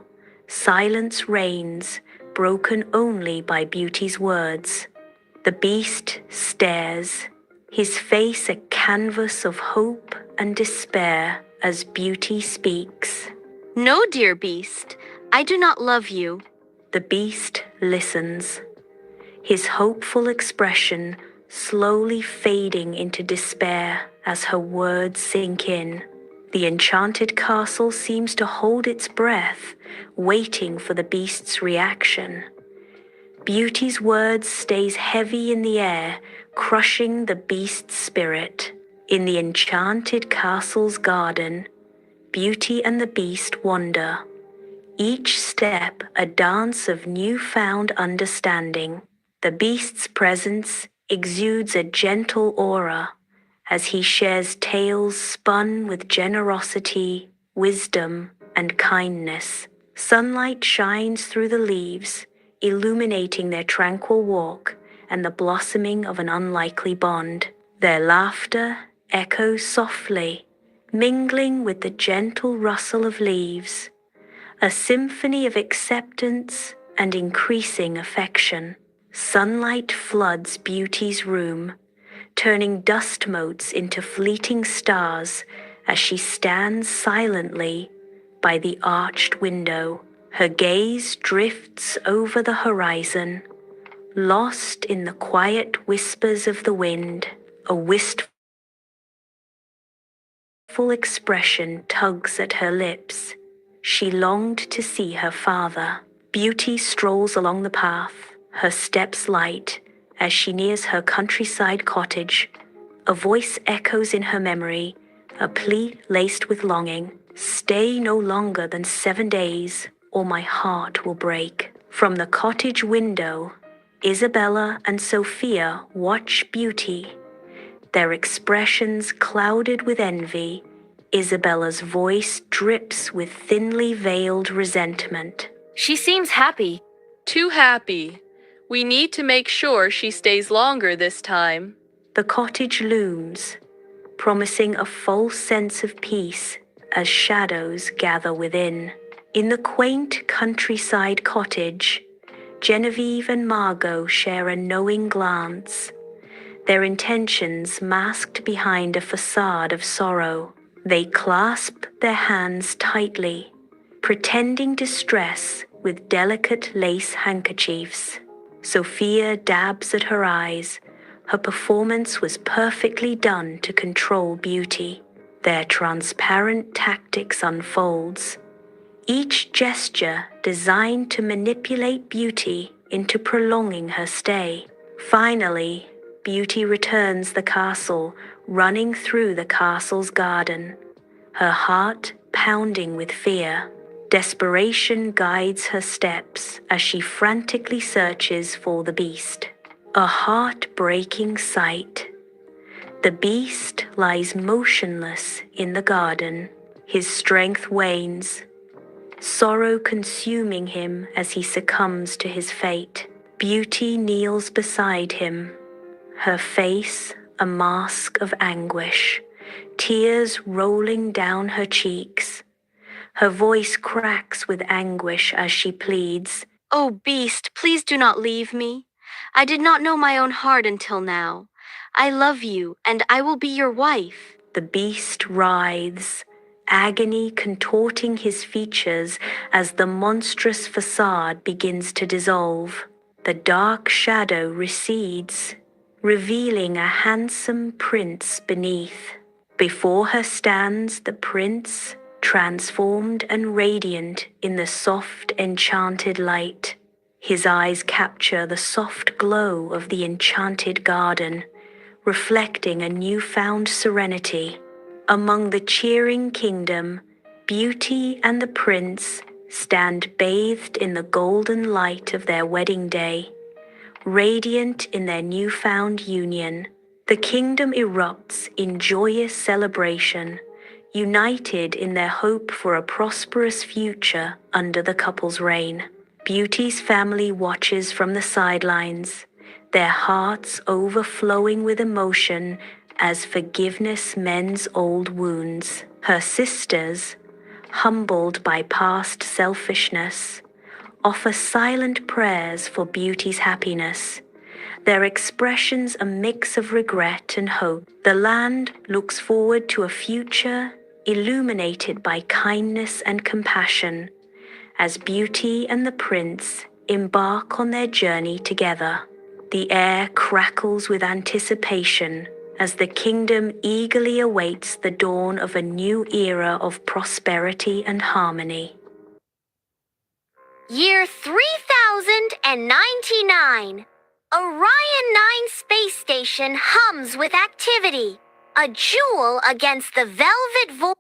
Speaker 2: silence reigns, broken only by Beauty's words. The beast stares, his face a canvas of hope and despair as Beauty speaks.
Speaker 13: No, dear beast, I do not love you.
Speaker 2: The beast listens, his hopeful expression slowly fading into despair as her words sink in. The enchanted castle seems to hold its breath, waiting for the beast's reaction. Beauty's words stays heavy in the air, crushing the beast's spirit. In the enchanted castle's garden, Beauty and the beast wander, each step a dance of newfound understanding. The beast's presence exudes a gentle aura as he shares tales spun with generosity, wisdom, and kindness. Sunlight shines through the leaves, illuminating their tranquil walk and the blossoming of an unlikely bond. Their laughter echoes softly, mingling with the gentle rustle of leaves, a symphony of acceptance and increasing affection. Sunlight floods Beauty's room, turning dust motes into fleeting stars as she stands silently by the arched window. Her gaze drifts over the horizon, lost in the quiet whispers of the wind. A wistful expression tugs at her lips. She longed to see her father. Beauty strolls along the path, her steps light, as she nears her countryside cottage. A voice echoes in her memory, a plea laced with longing. Stay no longer than 7 days, or my heart will break. From the cottage window, Isabella and Sophia watch Beauty, their expressions clouded with envy. Isabella's voice drips with thinly veiled resentment.
Speaker 7: She seems happy.
Speaker 10: Too happy. We need to make sure she stays longer this time.
Speaker 2: The cottage looms, promising a false sense of peace as shadows gather within. In the quaint countryside cottage, Genevieve and Margot share a knowing glance, their intentions masked behind a facade of sorrow. They clasp their hands tightly, pretending distress with delicate lace handkerchiefs. Sophia dabs at her eyes. Her performance was perfectly done to control Beauty. Their transparent tactics unfolds, each gesture designed to manipulate Beauty into prolonging her stay. Finally, Beauty returns the castle, running through the castle's garden, her heart pounding with fear. Desperation guides her steps as she frantically searches for the beast. A heart-breaking sight. The beast lies motionless in the garden. His strength wanes, sorrow consuming him as he succumbs to his fate. Beauty kneels beside him, her face a mask of anguish, tears rolling down her cheeks. Her voice cracks with anguish as she pleads,
Speaker 13: "Oh, beast, please do not leave me. I did not know my own heart until now. I love you, and I will be your wife."
Speaker 2: The beast writhes, agony contorting his features as the monstrous facade begins to dissolve. The dark shadow recedes, revealing a handsome prince beneath. Before her stands the prince, transformed and radiant in the soft, enchanted light. His eyes capture the soft glow of the enchanted garden, reflecting a newfound serenity. Among the cheering kingdom, Beauty and the prince stand bathed in the golden light of their wedding day, radiant in their newfound union. The kingdom erupts in joyous celebration, united in their hope for a prosperous future under the couple's reign. Beauty's family watches from the sidelines, their hearts overflowing with emotion as forgiveness mends old wounds. Her sisters, humbled by past selfishness, offer silent prayers for Beauty's happiness, their expressions a mix of regret and hope. The land looks forward to a future illuminated by kindness and compassion, as Beauty and the prince embark on their journey together. The air crackles with anticipation as the kingdom eagerly awaits the dawn of a new era of prosperity and harmony.
Speaker 15: Year 3099. Orion 9 space station hums with activity. A jewel against the velvet void.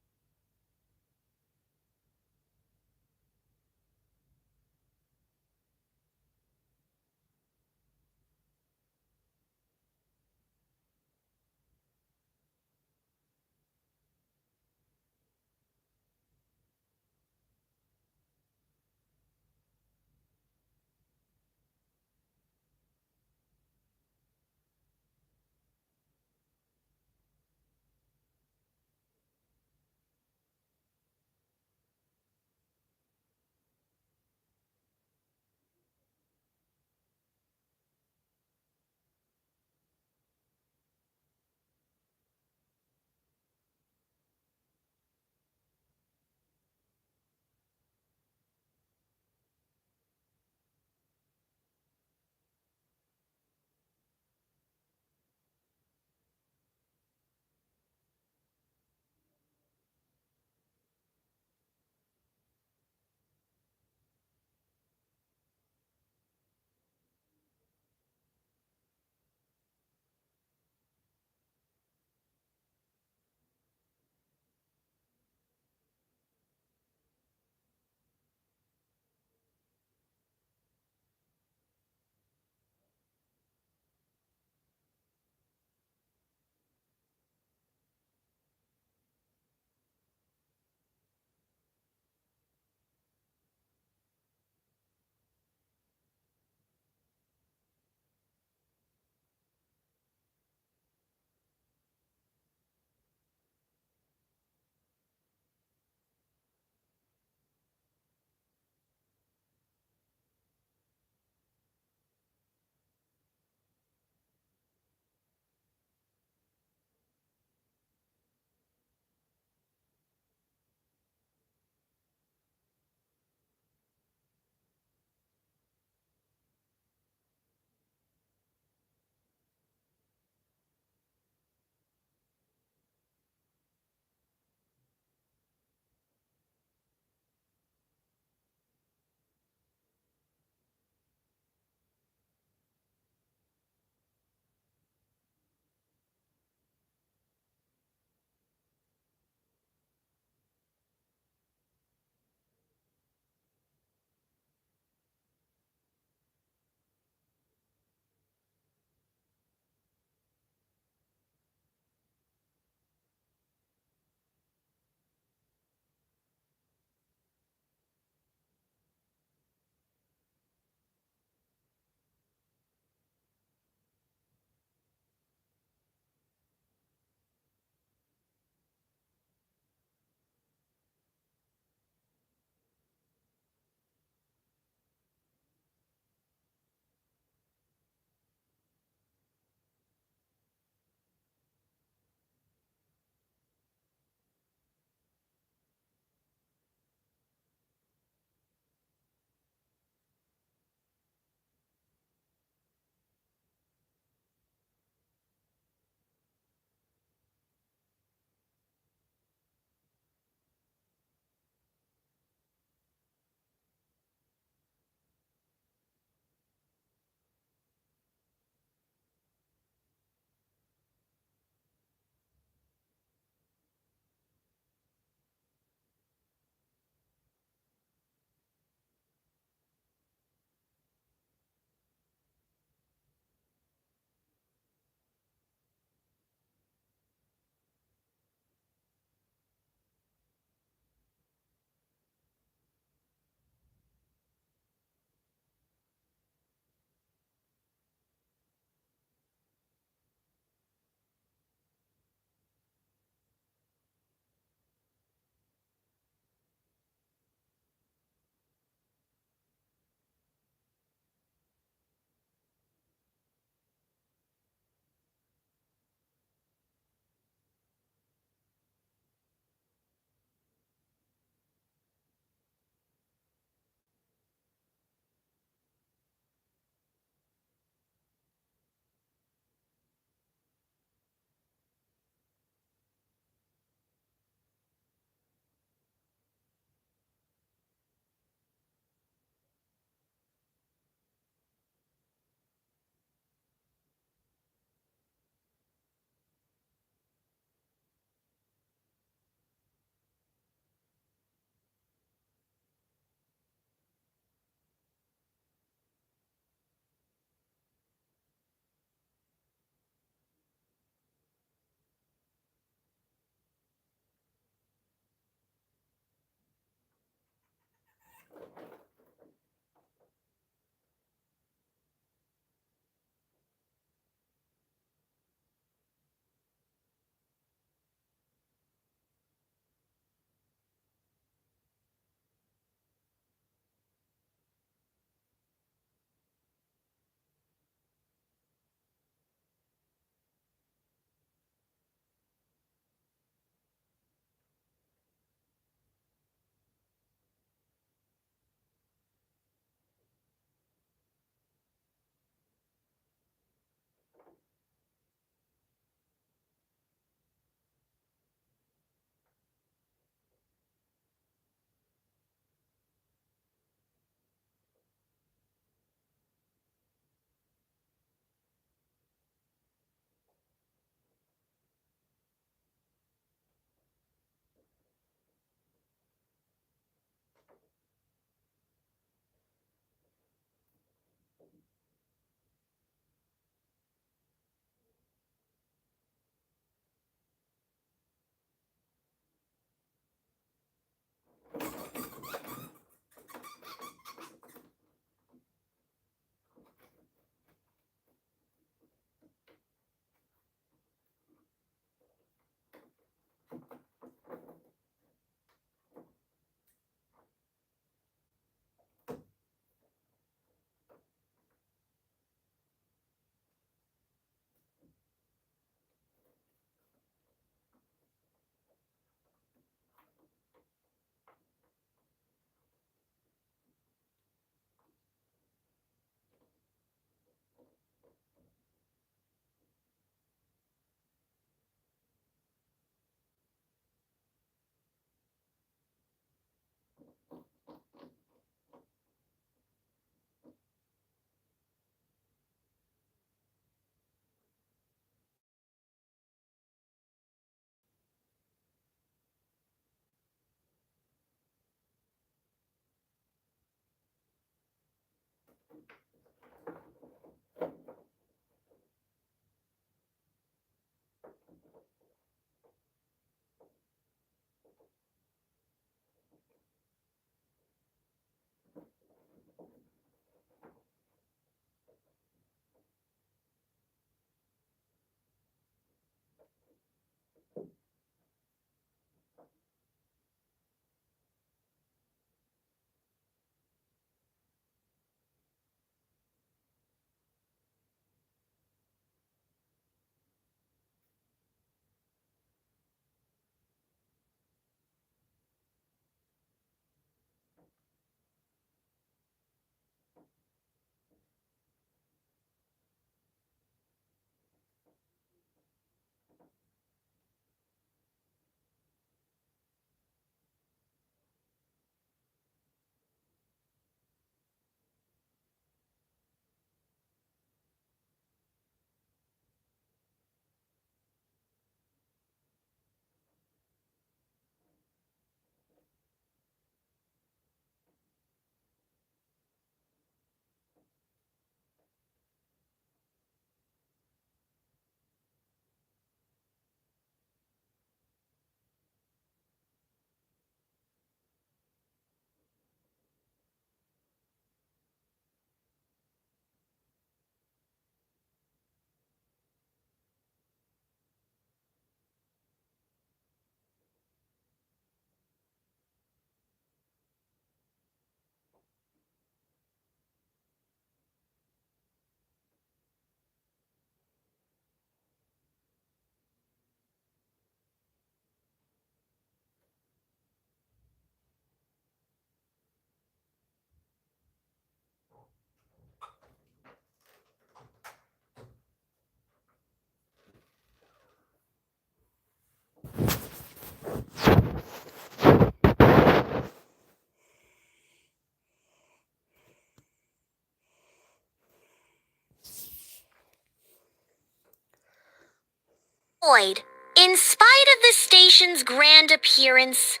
Speaker 15: In spite of the station's grand appearance,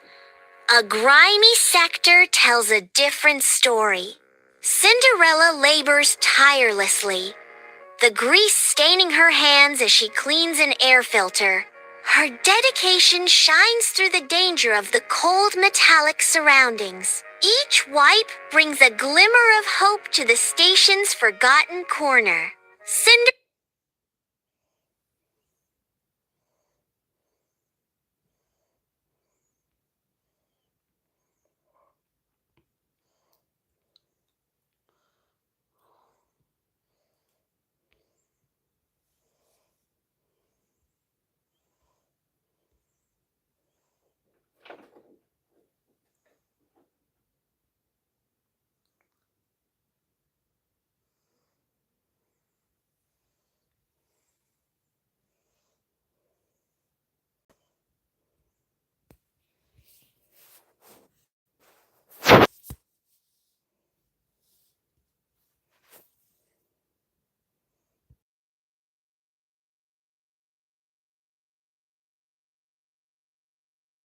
Speaker 15: a grimy sector tells a different story. Cinderella labors tirelessly, the grease staining her hands as she cleans an air filter. Her dedication shines through the danger of the cold metallic surroundings. Each wipe brings a glimmer of hope to the station's forgotten corner. Cinderella